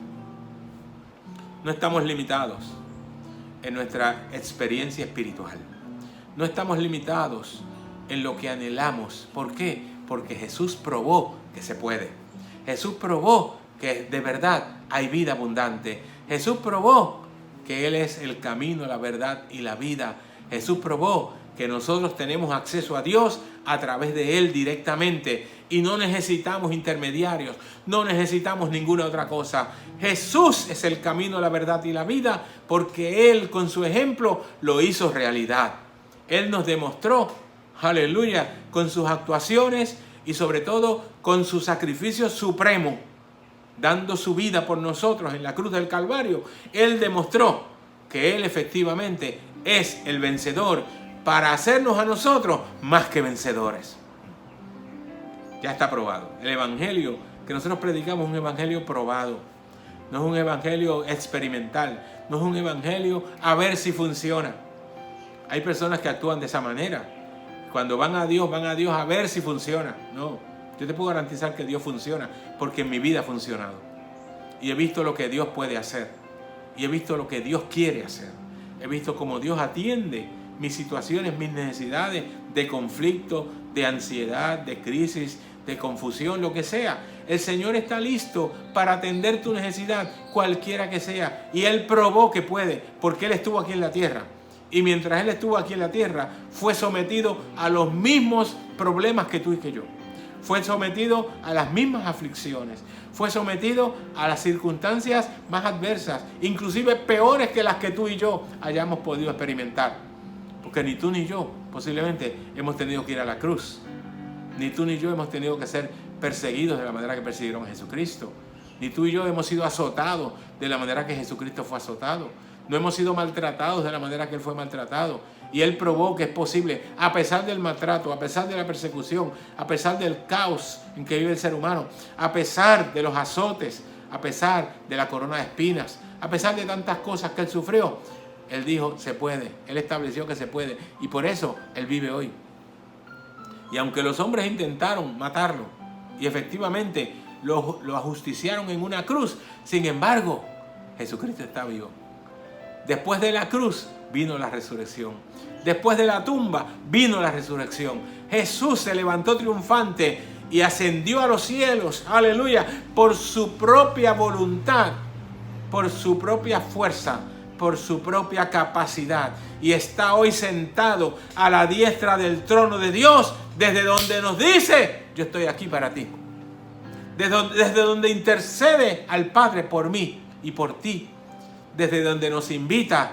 No estamos limitados en nuestra experiencia espiritual. No estamos limitados en lo que anhelamos. ¿Por qué? Porque Jesús probó que se puede. Jesús probó que de verdad hay vida abundante. Jesús probó que Él es el camino, la verdad y la vida. Jesús probó que nosotros tenemos acceso a Dios a través de Él directamente y no necesitamos intermediarios, no necesitamos ninguna otra cosa. Jesús es el camino, la verdad y la vida, porque Él con su ejemplo lo hizo realidad. Él nos demostró, aleluya, con sus actuaciones y sobre todo con su sacrificio supremo, dando su vida por nosotros en la cruz del Calvario. Él demostró que Él efectivamente es el vencedor para hacernos a nosotros más que vencedores. Ya está probado. El evangelio que nosotros predicamos es un evangelio probado. No es un evangelio experimental. No es un evangelio a ver si funciona. Hay personas que actúan de esa manera. Cuando van a Dios a ver si funciona. No, yo te puedo garantizar que Dios funciona, porque en mi vida ha funcionado. Y he visto lo que Dios puede hacer. Y he visto lo que Dios quiere hacer. He visto cómo Dios atiende mis situaciones, mis necesidades de conflicto, de ansiedad, de crisis, de confusión, lo que sea. El Señor está listo para atender tu necesidad, cualquiera que sea. Y Él probó que puede, porque Él estuvo aquí en la tierra. Y mientras Él estuvo aquí en la tierra, fue sometido a los mismos problemas que tú y que yo. Fue sometido a las mismas aflicciones. Fue sometido a las circunstancias más adversas, inclusive peores que las que tú y yo hayamos podido experimentar. Porque ni tú ni yo posiblemente hemos tenido que ir a la cruz. Ni tú ni yo hemos tenido que ser perseguidos de la manera que persiguieron a Jesucristo. Ni tú y yo hemos sido azotados de la manera que Jesucristo fue azotado. No hemos sido maltratados de la manera que Él fue maltratado. Y Él probó que es posible, a pesar del maltrato, a pesar de la persecución, a pesar del caos en que vive el ser humano, a pesar de los azotes, a pesar de la corona de espinas, a pesar de tantas cosas que Él sufrió. Él dijo, se puede. Él estableció que se puede. Y por eso Él vive hoy. Y aunque los hombres intentaron matarlo, y efectivamente lo ajusticiaron en una cruz, sin embargo, Jesucristo está vivo. Después de la cruz vino la resurrección. Después de la tumba vino la resurrección. Jesús se levantó triunfante y ascendió a los cielos, aleluya, por su propia voluntad, por su propia fuerza, por su propia capacidad, y está hoy sentado a la diestra del trono de Dios, desde donde nos dice, yo estoy aquí para ti, desde donde intercede al Padre por mí y por ti, desde donde nos invita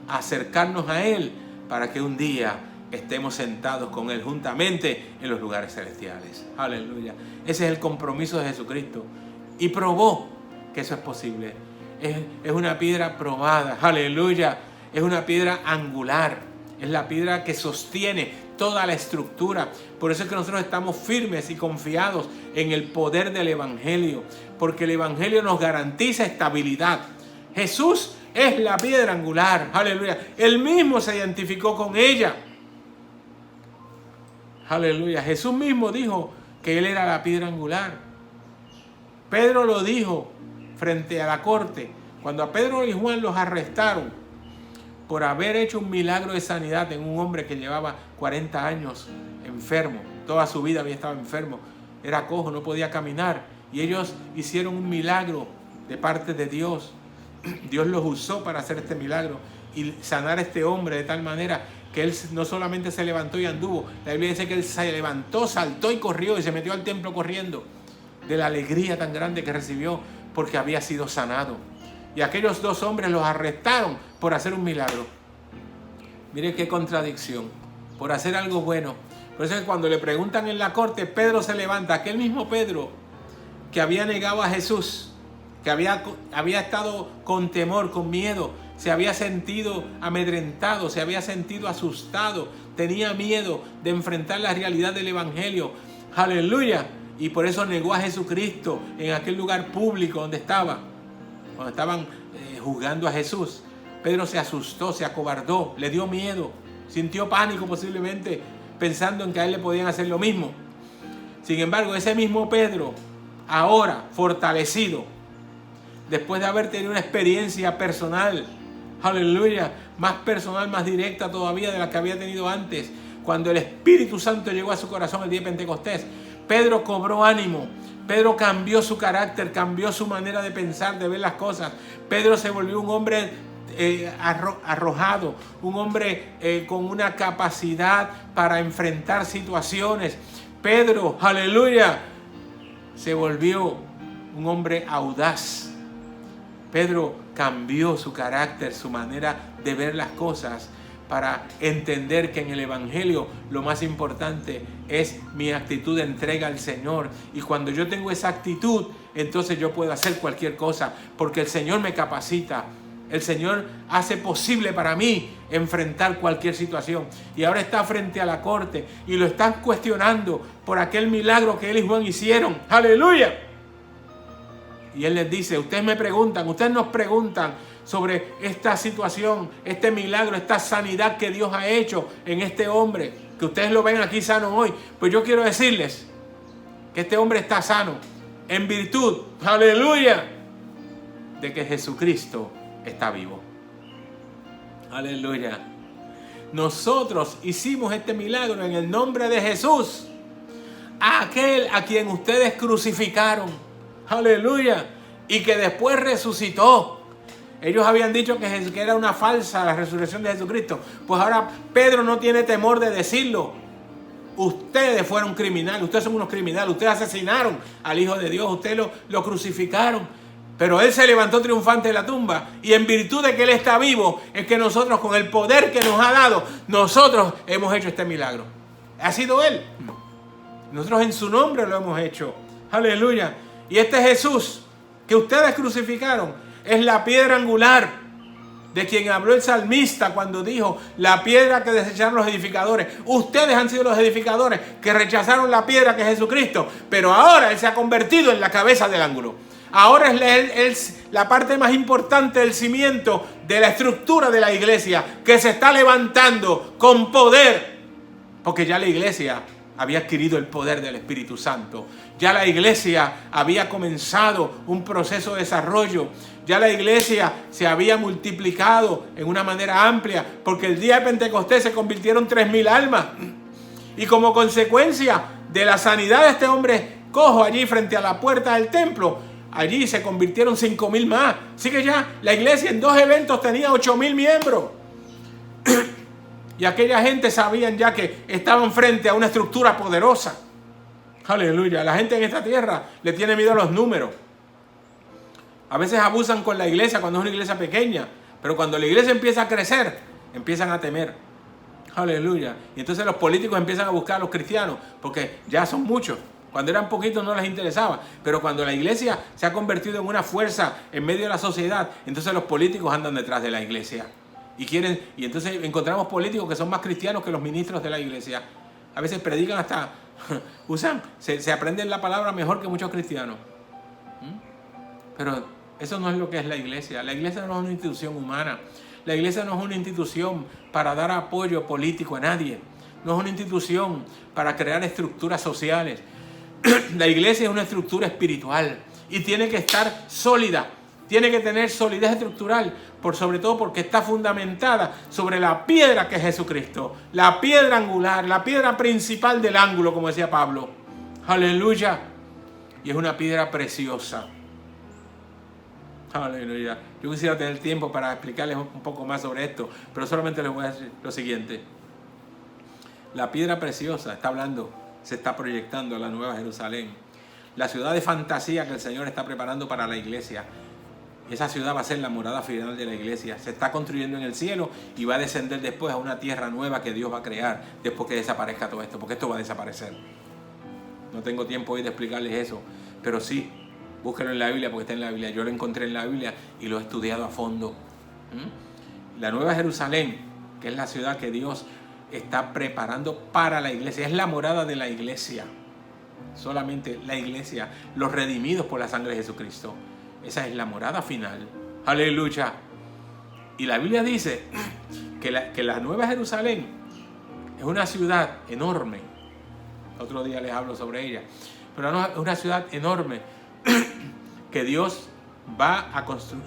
a acercarnos a Él para que un día estemos sentados con Él juntamente en los lugares celestiales. Aleluya. Ese es el compromiso de Jesucristo, y probó que eso es posible. Es una piedra probada, aleluya, es una piedra angular, es la piedra que sostiene toda la estructura. Por eso es que nosotros estamos firmes y confiados en el poder del Evangelio, porque el Evangelio nos garantiza estabilidad. Jesús es la piedra angular, aleluya, Él mismo se identificó con ella, aleluya. Jesús mismo dijo que Él era la piedra angular. Pedro lo dijo frente a la corte, cuando a Pedro y Juan los arrestaron por haber hecho un milagro de sanidad en un hombre que llevaba 40 años enfermo. Toda su vida había estado enfermo. Era cojo, no podía caminar. Y ellos hicieron un milagro de parte de Dios. Dios los usó para hacer este milagro y sanar a este hombre de tal manera que él no solamente se levantó y anduvo. La Biblia dice que él se levantó, saltó y corrió y se metió al templo corriendo de la alegría tan grande que recibió porque había sido sanado. Y aquellos dos hombres los arrestaron por hacer un milagro. Mire qué contradicción, por hacer algo bueno. Por eso es que cuando le preguntan en la corte, Pedro se levanta, aquel mismo Pedro que había negado a Jesús, que había estado con temor, con miedo, se había sentido amedrentado, se había sentido asustado, tenía miedo de enfrentar la realidad del Evangelio. ¡Aleluya! Y por eso negó a Jesucristo en aquel lugar público donde estaba, cuando estaban juzgando a Jesús. Pedro se asustó, se acobardó, le dio miedo, sintió pánico posiblemente, pensando en que a él le podían hacer lo mismo. Sin embargo, ese mismo Pedro, ahora fortalecido, después de haber tenido una experiencia personal, aleluya, más personal, más directa todavía de la que había tenido antes, cuando el Espíritu Santo llegó a su corazón el día de Pentecostés, Pedro cobró ánimo, Pedro cambió su carácter, cambió su manera de pensar, de ver las cosas. Pedro se volvió un hombre arrojado, un hombre con una capacidad para enfrentar situaciones. Pedro, aleluya, se volvió un hombre audaz. Pedro cambió su carácter, su manera de ver las cosas para entender que en el Evangelio lo más importante es mi actitud de entrega al Señor. Y cuando yo tengo esa actitud, entonces yo puedo hacer cualquier cosa, porque el Señor me capacita. El Señor hace posible para mí enfrentar cualquier situación. Y ahora está frente a la corte y lo están cuestionando por aquel milagro que él y Juan hicieron. ¡Aleluya! Y él les dice, ustedes nos preguntan sobre esta situación, este milagro, esta sanidad que Dios ha hecho en este hombre, que ustedes lo ven aquí sano hoy. Pues yo quiero decirles que este hombre está sano en virtud, aleluya, de que Jesucristo está vivo. Aleluya. Nosotros hicimos este milagro en el nombre de Jesús, aquel a quien ustedes crucificaron. Aleluya. Y que después resucitó. Ellos habían dicho que era una falsa la resurrección de Jesucristo. Pues ahora Pedro no tiene temor de decirlo. Ustedes fueron criminales, ustedes son unos criminales, ustedes asesinaron al Hijo de Dios, ustedes lo crucificaron. Pero Él se levantó triunfante de la tumba. Y en virtud de que Él está vivo, es que nosotros, con el poder que nos ha dado, nosotros hemos hecho este milagro. Ha sido Él. Nosotros en su nombre lo hemos hecho. Aleluya. Y este Jesús que ustedes crucificaron es la piedra angular de quien habló el salmista cuando dijo, la piedra que desecharon los edificadores. Ustedes han sido los edificadores que rechazaron la piedra que es Jesucristo, pero ahora Él se ha convertido en la cabeza del ángulo. Ahora es la parte más importante del cimiento de la estructura de la iglesia, que se está levantando con poder, porque ya la iglesia había adquirido el poder del Espíritu Santo. Ya la iglesia había comenzado un proceso de desarrollo. Ya la iglesia se había multiplicado en una manera amplia, porque el día de Pentecostés se convirtieron 3,000 almas. Y como consecuencia de la sanidad de este hombre cojo allí frente a la puerta del templo, allí se convirtieron 5,000 más. Así que ya la iglesia en 2 eventos tenía 8,000 miembros. Y aquella gente sabían ya que estaban frente a una estructura poderosa. Aleluya. La gente en esta tierra le tiene miedo a los números. A veces abusan con la iglesia cuando es una iglesia pequeña. Pero cuando la iglesia empieza a crecer, empiezan a temer. Aleluya. Y entonces los políticos empiezan a buscar a los cristianos, porque ya son muchos. Cuando eran poquitos no les interesaba. Pero cuando la iglesia se ha convertido en una fuerza en medio de la sociedad, entonces los políticos andan detrás de la iglesia. Y entonces encontramos políticos que son más cristianos que los ministros de la iglesia. A veces predican hasta, se aprenden la palabra mejor que muchos cristianos. Pero eso no es lo que es la iglesia. La iglesia no es una institución humana. La iglesia no es una institución para dar apoyo político a nadie. No es una institución para crear estructuras sociales. La iglesia es una estructura espiritual y tiene que estar sólida, Tiene que tener solidez estructural, sobre todo porque está fundamentada sobre la piedra que es Jesucristo. La piedra angular, la piedra principal del ángulo, como decía Pablo. Aleluya. Y es una piedra preciosa. Aleluya. Yo quisiera tener tiempo para explicarles un poco más sobre esto, pero solamente les voy a decir lo siguiente. La piedra preciosa está hablando, se está proyectando a la Nueva Jerusalén. La ciudad de fantasía que el Señor está preparando para la iglesia. Esa ciudad va a ser la morada final de la iglesia. Se está construyendo en el cielo y va a descender después a una tierra nueva que Dios va a crear después que desaparezca todo esto, porque esto va a desaparecer. No tengo tiempo hoy de explicarles eso, pero sí, búsquenlo en la Biblia porque está en la Biblia. Yo lo encontré en la Biblia y lo he estudiado a fondo. La Nueva Jerusalén, que es la ciudad que Dios está preparando para la iglesia, es la morada de la iglesia. Solamente la iglesia, los redimidos por la sangre de Jesucristo. Esa es la morada final. Aleluya. Y la Biblia dice que la Nueva Jerusalén es una ciudad enorme. Otro día les hablo sobre ella. Pero es una ciudad enorme que Dios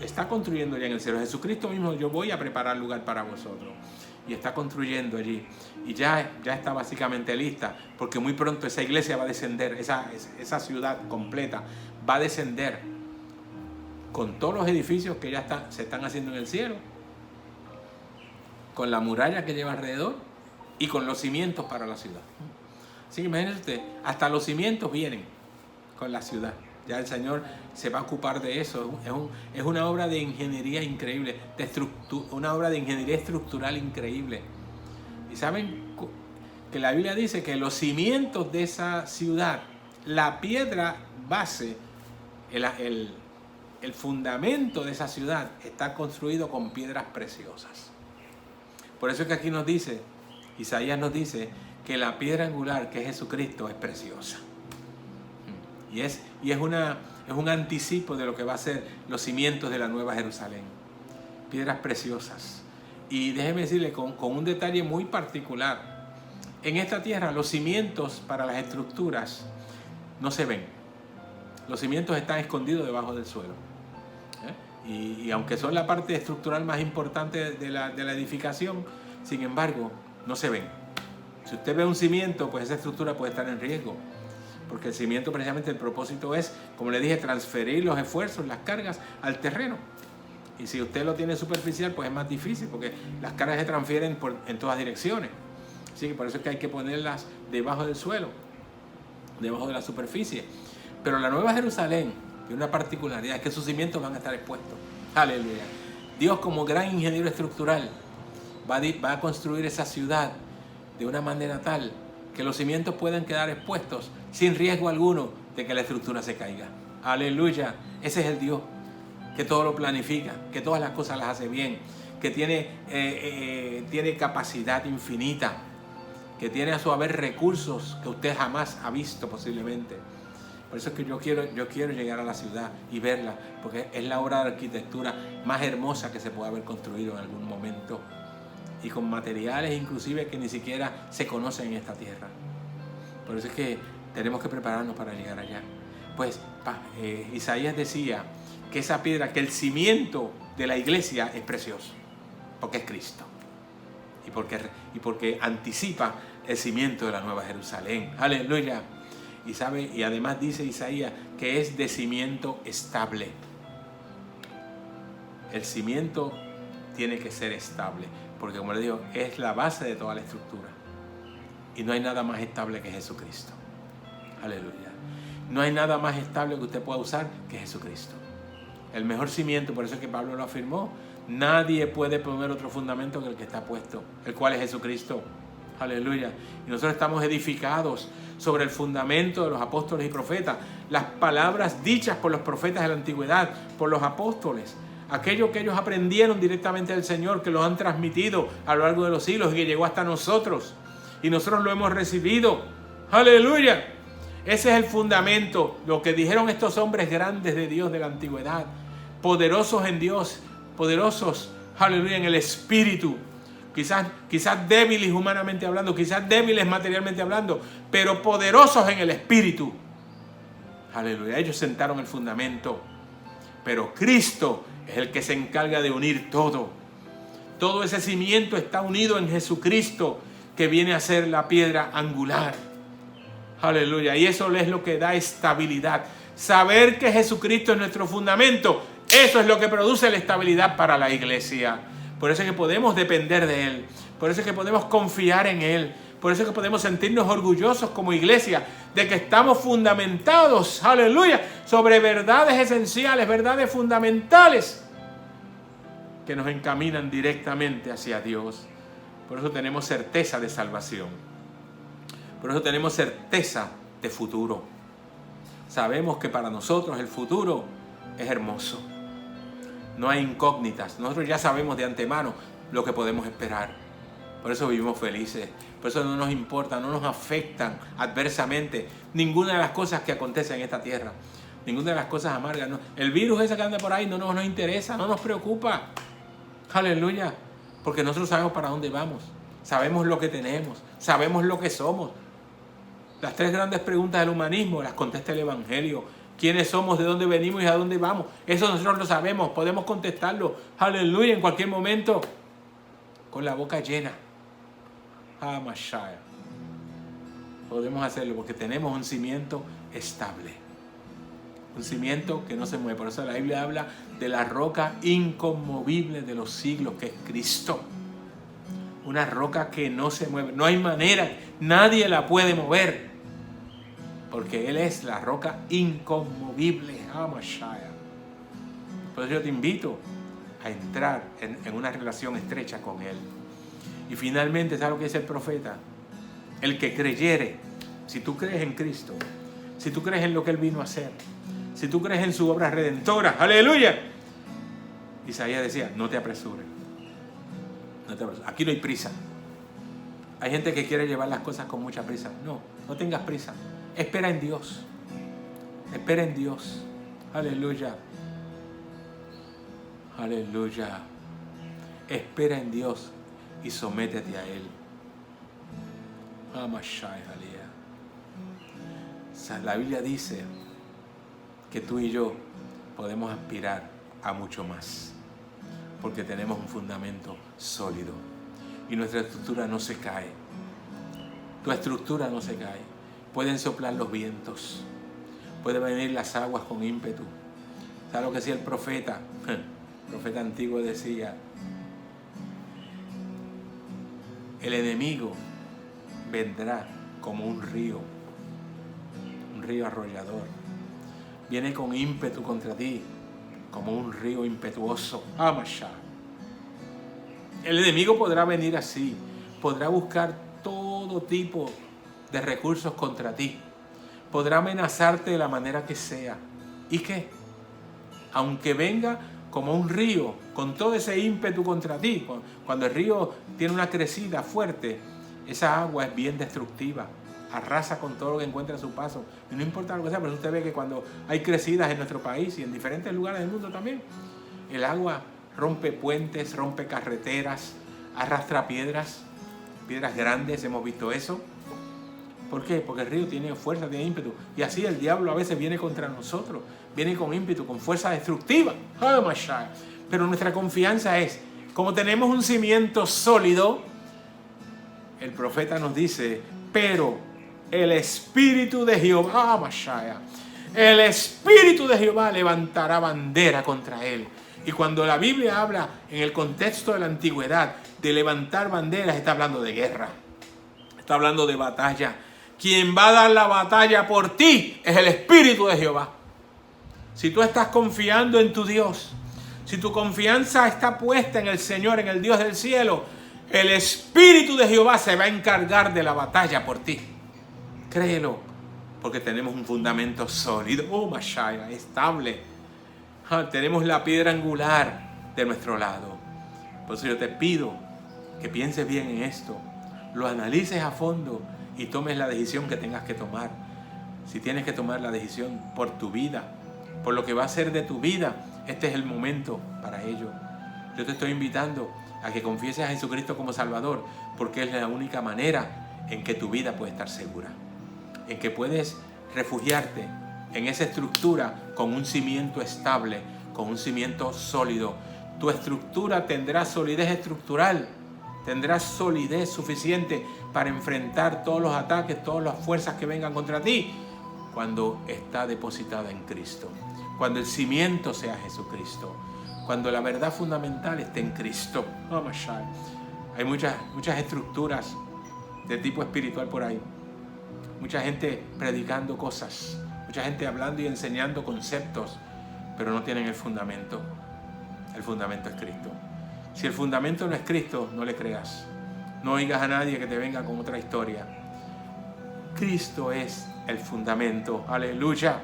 está construyendo ya en el cielo. Jesucristo mismo, yo voy a preparar lugar para vosotros. Y está construyendo allí. Y ya está básicamente lista. Porque muy pronto esa iglesia va a descender. Esa ciudad completa va a descender con todos los edificios que ya se están haciendo en el cielo, con la muralla que lleva alrededor y con los cimientos para la ciudad. Así que imagínense usted, hasta los cimientos vienen con la ciudad. Ya el Señor se va a ocupar de eso. Es una obra de ingeniería increíble, una obra de ingeniería estructural increíble. Y saben que la Biblia dice que los cimientos de esa ciudad, la piedra base, el fundamento de esa ciudad está construido con piedras preciosas. Por eso es que aquí nos dice, Isaías nos dice que la piedra angular, que es Jesucristo, es preciosa. Y es un anticipo de lo que va a ser los cimientos de la Nueva Jerusalén. Piedras preciosas. Y déjeme decirle con un detalle muy particular. En esta tierra los cimientos para las estructuras no se ven. Los cimientos están escondidos debajo del suelo. Y aunque son la parte estructural más importante de la edificación, sin embargo, no se ven. Si usted ve un cimiento, pues esa estructura puede estar en riesgo. Porque el cimiento, precisamente, el propósito es, como le dije, transferir los esfuerzos, las cargas al terreno. Y si usted lo tiene superficial, pues es más difícil, porque las cargas se transfieren en todas direcciones. Así que por eso es que hay que ponerlas debajo del suelo, debajo de la superficie. Pero la Nueva Jerusalén tiene una particularidad, es que sus cimientos van a estar expuestos. Aleluya. Dios, como gran ingeniero estructural, va a construir esa ciudad de una manera tal que los cimientos puedan quedar expuestos sin riesgo alguno de que la estructura se caiga. Aleluya. Ese es el Dios que todo lo planifica, que todas las cosas las hace bien, que tiene capacidad infinita, que tiene a su haber recursos que usted jamás ha visto posiblemente. Por eso es que yo quiero llegar a la ciudad y verla, porque es la obra de arquitectura más hermosa que se puede haber construido en algún momento, y con materiales inclusive que ni siquiera se conocen en esta tierra. Por eso es que tenemos que prepararnos para llegar allá. Pues Isaías decía que esa piedra, que el cimiento de la iglesia es precioso, porque es Cristo, y porque anticipa el cimiento de la Nueva Jerusalén. Aleluya. Y además dice Isaías que es de cimiento estable. El cimiento tiene que ser estable, porque como le digo, es la base de toda la estructura. Y no hay nada más estable que Jesucristo. Aleluya. No hay nada más estable que usted pueda usar que Jesucristo. El mejor cimiento, por eso es que Pablo lo afirmó. Nadie puede poner otro fundamento que el que está puesto, el cual es Jesucristo. Aleluya. Y nosotros estamos edificados sobre el fundamento de los apóstoles y profetas. Las palabras dichas por los profetas de la antigüedad, por los apóstoles. Aquello que ellos aprendieron directamente del Señor, que los han transmitido a lo largo de los siglos y que llegó hasta nosotros. Y nosotros lo hemos recibido. Aleluya. Ese es el fundamento, lo que dijeron estos hombres grandes de Dios de la antigüedad. Poderosos en Dios, poderosos, aleluya, en el Espíritu. Quizás débiles humanamente hablando, quizás débiles materialmente hablando, pero poderosos en el Espíritu. Aleluya. Ellos sentaron el fundamento. pero Cristo es el que se encarga de unir todo. Todo ese cimiento está unido en Jesucristo, que viene a ser la piedra angular. Aleluya. Y eso es lo que da estabilidad. Saber que Jesucristo es nuestro fundamento, eso es lo que produce la estabilidad para la iglesia. Por eso es que podemos depender de Él. Por eso es que podemos confiar en Él. Por eso es que podemos sentirnos orgullosos como iglesia de que estamos fundamentados, aleluya, sobre verdades esenciales, verdades fundamentales que nos encaminan directamente hacia Dios. Por eso tenemos certeza de salvación. Por eso tenemos certeza de futuro. Sabemos que para nosotros el futuro es hermoso. No hay incógnitas. Nosotros ya sabemos de antemano lo que podemos esperar. Por eso vivimos felices. Por eso no nos importa, no nos afectan adversamente ninguna de las cosas que acontecen en esta tierra. Ninguna de las cosas amargas. No. El virus ese que anda por ahí no nos interesa, no nos preocupa. Aleluya. Porque nosotros sabemos para dónde vamos. Sabemos lo que tenemos. Sabemos lo que somos. Las 3 grandes preguntas del humanismo las contesta el Evangelio. ¿Quiénes somos? ¿De dónde venimos y a dónde vamos? Eso nosotros lo sabemos. Podemos contestarlo. Aleluya. En cualquier momento. Con la boca llena. Mashaya. Podemos hacerlo porque tenemos un cimiento estable. Un cimiento que no se mueve. Por eso la Biblia habla de la roca inconmovible de los siglos, que es Cristo. Una roca que no se mueve. No hay manera. Nadie la puede mover. Porque Él es la roca inconmovible. Mashaya. Por eso yo te invito a entrar en una relación estrecha con Él. Y finalmente, ¿sabes lo que dice el profeta? El que creyere, si tú crees en Cristo, si tú crees en lo que Él vino a hacer, si tú crees en su obra redentora, ¡aleluya! Isaías decía, no te apresures. No te apresures. Aquí no hay prisa. Hay gente que quiere llevar las cosas con mucha prisa. No, no tengas prisa. Espera en Dios. Espera en Dios. ¡Aleluya! ¡Aleluya! Espera en Dios. Y sométete a Él. La Biblia dice que tú y yo podemos aspirar a mucho más, porque tenemos un fundamento sólido y nuestra estructura no se cae. Tu estructura no se cae. Pueden soplar los vientos, pueden venir las aguas con ímpetu. ¿Sabes lo que decía el profeta? El profeta antiguo decía: el enemigo vendrá como un río arrollador. Viene con ímpetu contra ti, como un río impetuoso. El enemigo podrá venir así, podrá buscar todo tipo de recursos contra ti, podrá amenazarte de la manera que sea. ¿Y qué? Aunque venga como un río, con todo ese ímpetu contra ti, cuando el río tiene una crecida fuerte, esa agua es bien destructiva, arrasa con todo lo que encuentra a su paso. Y no importa lo que sea, pero usted ve que cuando hay crecidas en nuestro país y en diferentes lugares del mundo también, el agua rompe puentes, rompe carreteras, arrastra piedras grandes, hemos visto eso. ¿Por qué? Porque el río tiene fuerza, tiene ímpetu. Y así el diablo a veces viene contra nosotros. Viene con ímpetu, con fuerza destructiva. Pero nuestra confianza es, como tenemos un cimiento sólido, el profeta nos dice, pero el Espíritu de Jehová, el Espíritu de Jehová levantará bandera contra él. Y cuando la Biblia habla en el contexto de la antigüedad de levantar banderas, está hablando de guerra. Está hablando de batalla. Quien va a dar la batalla por ti es el Espíritu de Jehová. Si tú estás confiando en tu Dios, si tu confianza está puesta en el Señor, en el Dios del cielo, el Espíritu de Jehová se va a encargar de la batalla por ti. Créelo, porque tenemos un fundamento sólido, estable. Tenemos la piedra angular de nuestro lado. Por eso yo te pido que pienses bien en esto, lo analices a fondo y tomes la decisión que tengas que tomar. Si tienes que tomar la decisión por tu vida, por lo que va a ser de tu vida, este es el momento para ello. Yo te estoy invitando a que confieses a Jesucristo como Salvador, porque es la única manera en que tu vida puede estar segura, en que puedes refugiarte en esa estructura con un cimiento estable, con un cimiento sólido. Tu estructura tendrá solidez estructural, tendrás solidez suficiente para enfrentar todos los ataques, todas las fuerzas que vengan contra ti, cuando está depositada en Cristo, cuando el cimiento sea Jesucristo, cuando la verdad fundamental esté en Cristo. Hay muchas estructuras de tipo espiritual por ahí, mucha gente predicando cosas, mucha gente hablando y enseñando conceptos, pero no tienen el fundamento. El fundamento es Cristo. Si el fundamento no es Cristo, no le creas. No oigas a nadie que te venga con otra historia. Cristo es el fundamento, aleluya,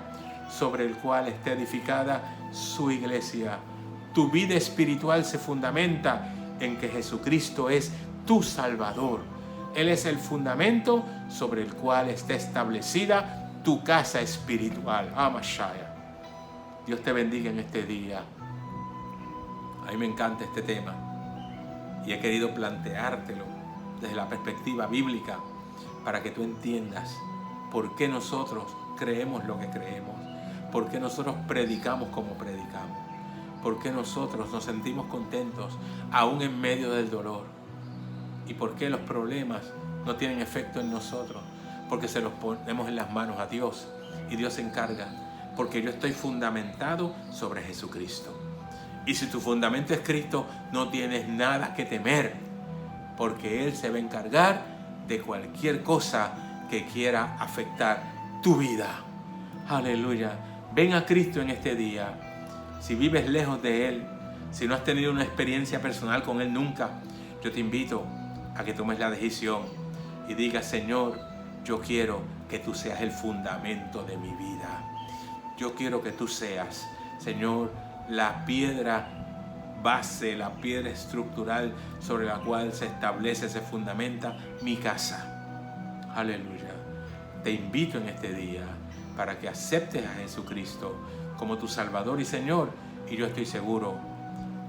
sobre el cual está edificada su iglesia. Tu vida espiritual se fundamenta en que Jesucristo es tu Salvador. Él es el fundamento sobre el cual está establecida tu casa espiritual. Amashaya. Dios te bendiga en este día. A mí me encanta este tema y he querido planteártelo desde la perspectiva bíblica para que tú entiendas por qué nosotros creemos lo que creemos, por qué nosotros predicamos como predicamos, por qué nosotros nos sentimos contentos aún en medio del dolor y por qué los problemas no tienen efecto en nosotros, porque se los ponemos en las manos a Dios y Dios se encarga, porque yo estoy fundamentado sobre Jesucristo. Y si tu fundamento es Cristo, no tienes nada que temer, porque Él se va a encargar de cualquier cosa que quiera afectar tu vida. Aleluya. Ven a Cristo en este día. Si vives lejos de Él, si no has tenido una experiencia personal con Él nunca, yo te invito a que tomes la decisión y digas: Señor, yo quiero que tú seas el fundamento de mi vida. Yo quiero que tú seas, Señor, la piedra base, la piedra estructural sobre la cual se establece, se fundamenta mi casa. Aleluya. Te invito en este día para que aceptes a Jesucristo como tu Salvador y Señor, y yo estoy seguro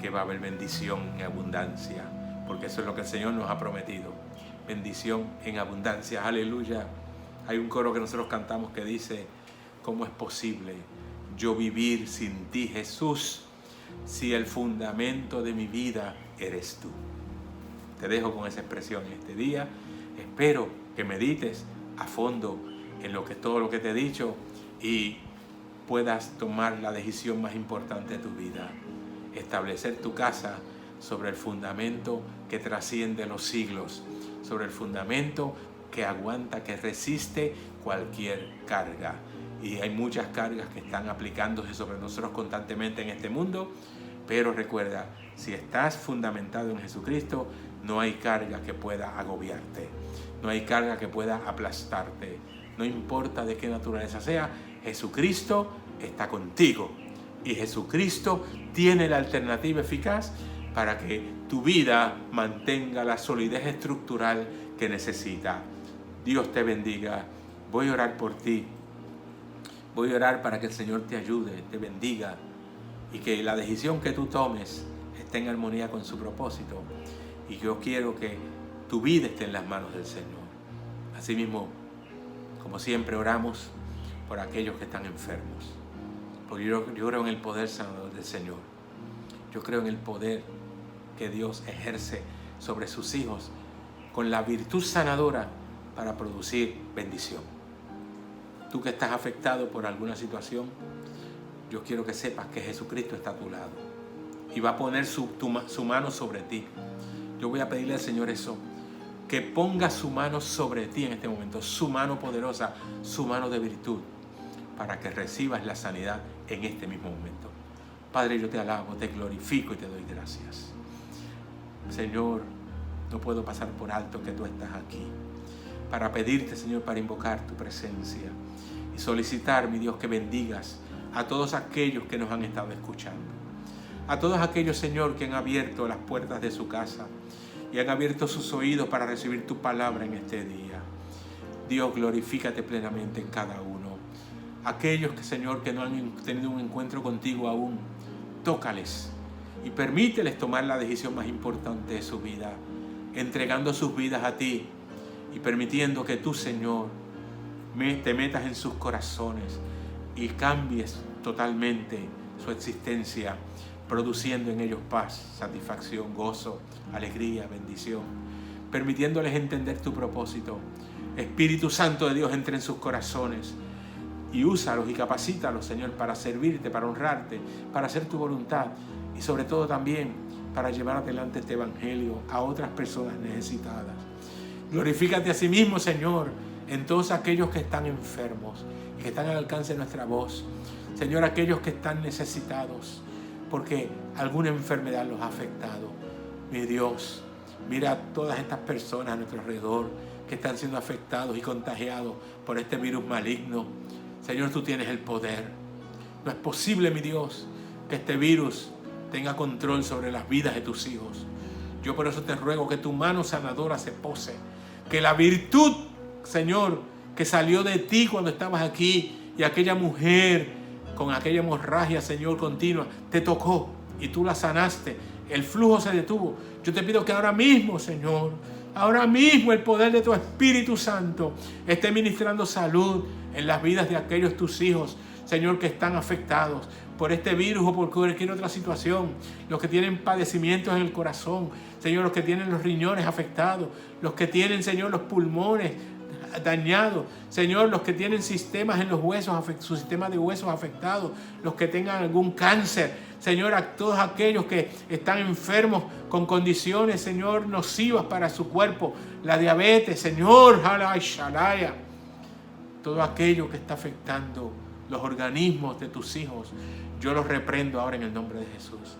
que va a haber bendición en abundancia, porque eso es lo que el Señor nos ha prometido. Bendición en abundancia. Aleluya. Hay un coro que nosotros cantamos que dice: ¿cómo es posible yo vivir sin ti, Jesús, si el fundamento de mi vida eres tú? Te dejo con esa expresión en este día. Espero que medites a fondo en todo lo que te he dicho y puedas tomar la decisión más importante de tu vida: establecer tu casa sobre el fundamento que trasciende los siglos, sobre el fundamento que aguanta, que resiste cualquier carga. Y hay muchas cargas que están aplicándose sobre nosotros constantemente en este mundo, pero recuerda, si estás fundamentado en Jesucristo, no hay carga que pueda agobiarte, no hay carga que pueda aplastarte, no importa de qué naturaleza sea, Jesucristo está contigo y Jesucristo tiene la alternativa eficaz para que tu vida mantenga la solidez estructural que necesita. Dios te bendiga. Voy a orar por ti. Voy a orar para que el Señor te ayude, te bendiga y que la decisión que tú tomes esté en armonía con su propósito. Y yo quiero que tu vida esté en las manos del Señor. Asimismo, como siempre, oramos por aquellos que están enfermos. Porque yo creo en el poder sanador del Señor. Yo creo en el poder que Dios ejerce sobre sus hijos con la virtud sanadora para producir bendición. Tú que estás afectado por alguna situación, yo quiero que sepas que Jesucristo está a tu lado y va a poner su mano sobre ti. Yo voy a pedirle al Señor eso, que ponga su mano sobre ti en este momento, su mano poderosa, su mano de virtud, para que recibas la sanidad en este mismo momento. Padre, yo te alabo, te glorifico y te doy gracias. Señor, no puedo pasar por alto que tú estás aquí para pedirte, Señor, para invocar tu presencia y solicitar, mi Dios, que bendigas a todos aquellos que nos han estado escuchando, a todos aquellos, Señor, que han abierto las puertas de su casa y han abierto sus oídos para recibir tu palabra en este día. Dios, glorifícate plenamente en cada uno. Aquellos que, Señor, que no han tenido un encuentro contigo aún, tócales y permíteles tomar la decisión más importante de su vida, entregando sus vidas a ti y permitiendo que tú, Señor, te metas en sus corazones y cambies totalmente su existencia, produciendo en ellos paz, satisfacción, gozo, alegría, bendición, permitiéndoles entender tu propósito. Espíritu Santo de Dios, entra en sus corazones y úsalos y capacítalos, Señor, para servirte, para honrarte, para hacer tu voluntad y sobre todo también para llevar adelante este evangelio a otras personas necesitadas. Glorifícate a sí mismo, Señor, en todos aquellos que están enfermos y que están al alcance de nuestra voz. Señor, aquellos que están necesitados porque alguna enfermedad los ha afectado. Mi Dios, mira a todas estas personas a nuestro alrededor que están siendo afectados y contagiados por este virus maligno. Señor, tú tienes el poder. No es posible, mi Dios, que este virus tenga control sobre las vidas de tus hijos. Yo por eso te ruego que tu mano sanadora se pose, que la virtud, Señor, que salió de ti cuando estabas aquí y aquella mujer con aquella hemorragia, Señor, continua, te tocó y tú la sanaste. El flujo se detuvo. Yo te pido que ahora mismo, Señor, ahora mismo el poder de tu Espíritu Santo esté ministrando salud en las vidas de aquellos tus hijos, Señor, que están afectados por este virus o por cualquier otra situación. Los que tienen padecimientos en el corazón, Señor, los que tienen los riñones afectados, los que tienen, Señor, los pulmones dañados, Señor, los que tienen sistemas en los huesos, su sistema de huesos afectados, los que tengan algún cáncer, Señor, a todos aquellos que están enfermos con condiciones, Señor, nocivas para su cuerpo, la diabetes, Señor, todo aquello que está afectando los organismos de tus hijos, yo los reprendo ahora en el nombre de Jesús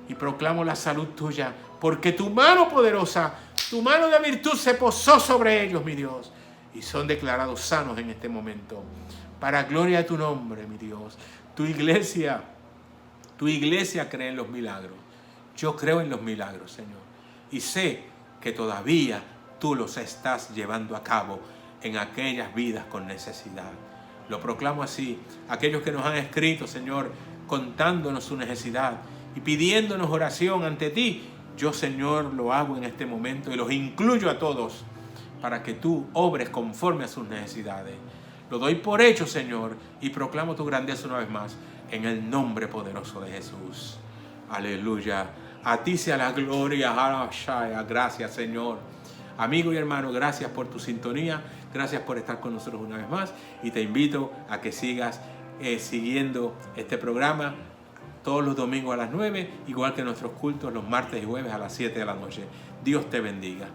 y proclamo la salud tuya, porque tu mano poderosa, tu mano de virtud se posó sobre ellos, mi Dios, y son declarados sanos en este momento, para gloria de tu nombre, mi Dios. Tu iglesia cree en los milagros. Yo creo en los milagros, Señor, y sé que todavía tú los estás llevando a cabo en aquellas vidas con necesidad. Lo proclamo así. Aquellos que nos han escrito, Señor, contándonos su necesidad y pidiéndonos oración ante ti, yo, Señor, lo hago en este momento y los incluyo a todos para que tú obres conforme a sus necesidades. Lo doy por hecho, Señor, y proclamo tu grandeza una vez más en el nombre poderoso de Jesús. Aleluya. A ti sea la gloria. Gracias, Señor. Amigo y hermano, gracias por tu sintonía. Gracias por estar con nosotros una vez más. Y te invito a que sigas siguiendo este programa todos los domingos a las 9, igual que nuestros cultos los martes y jueves a las 7 de la noche. Dios te bendiga.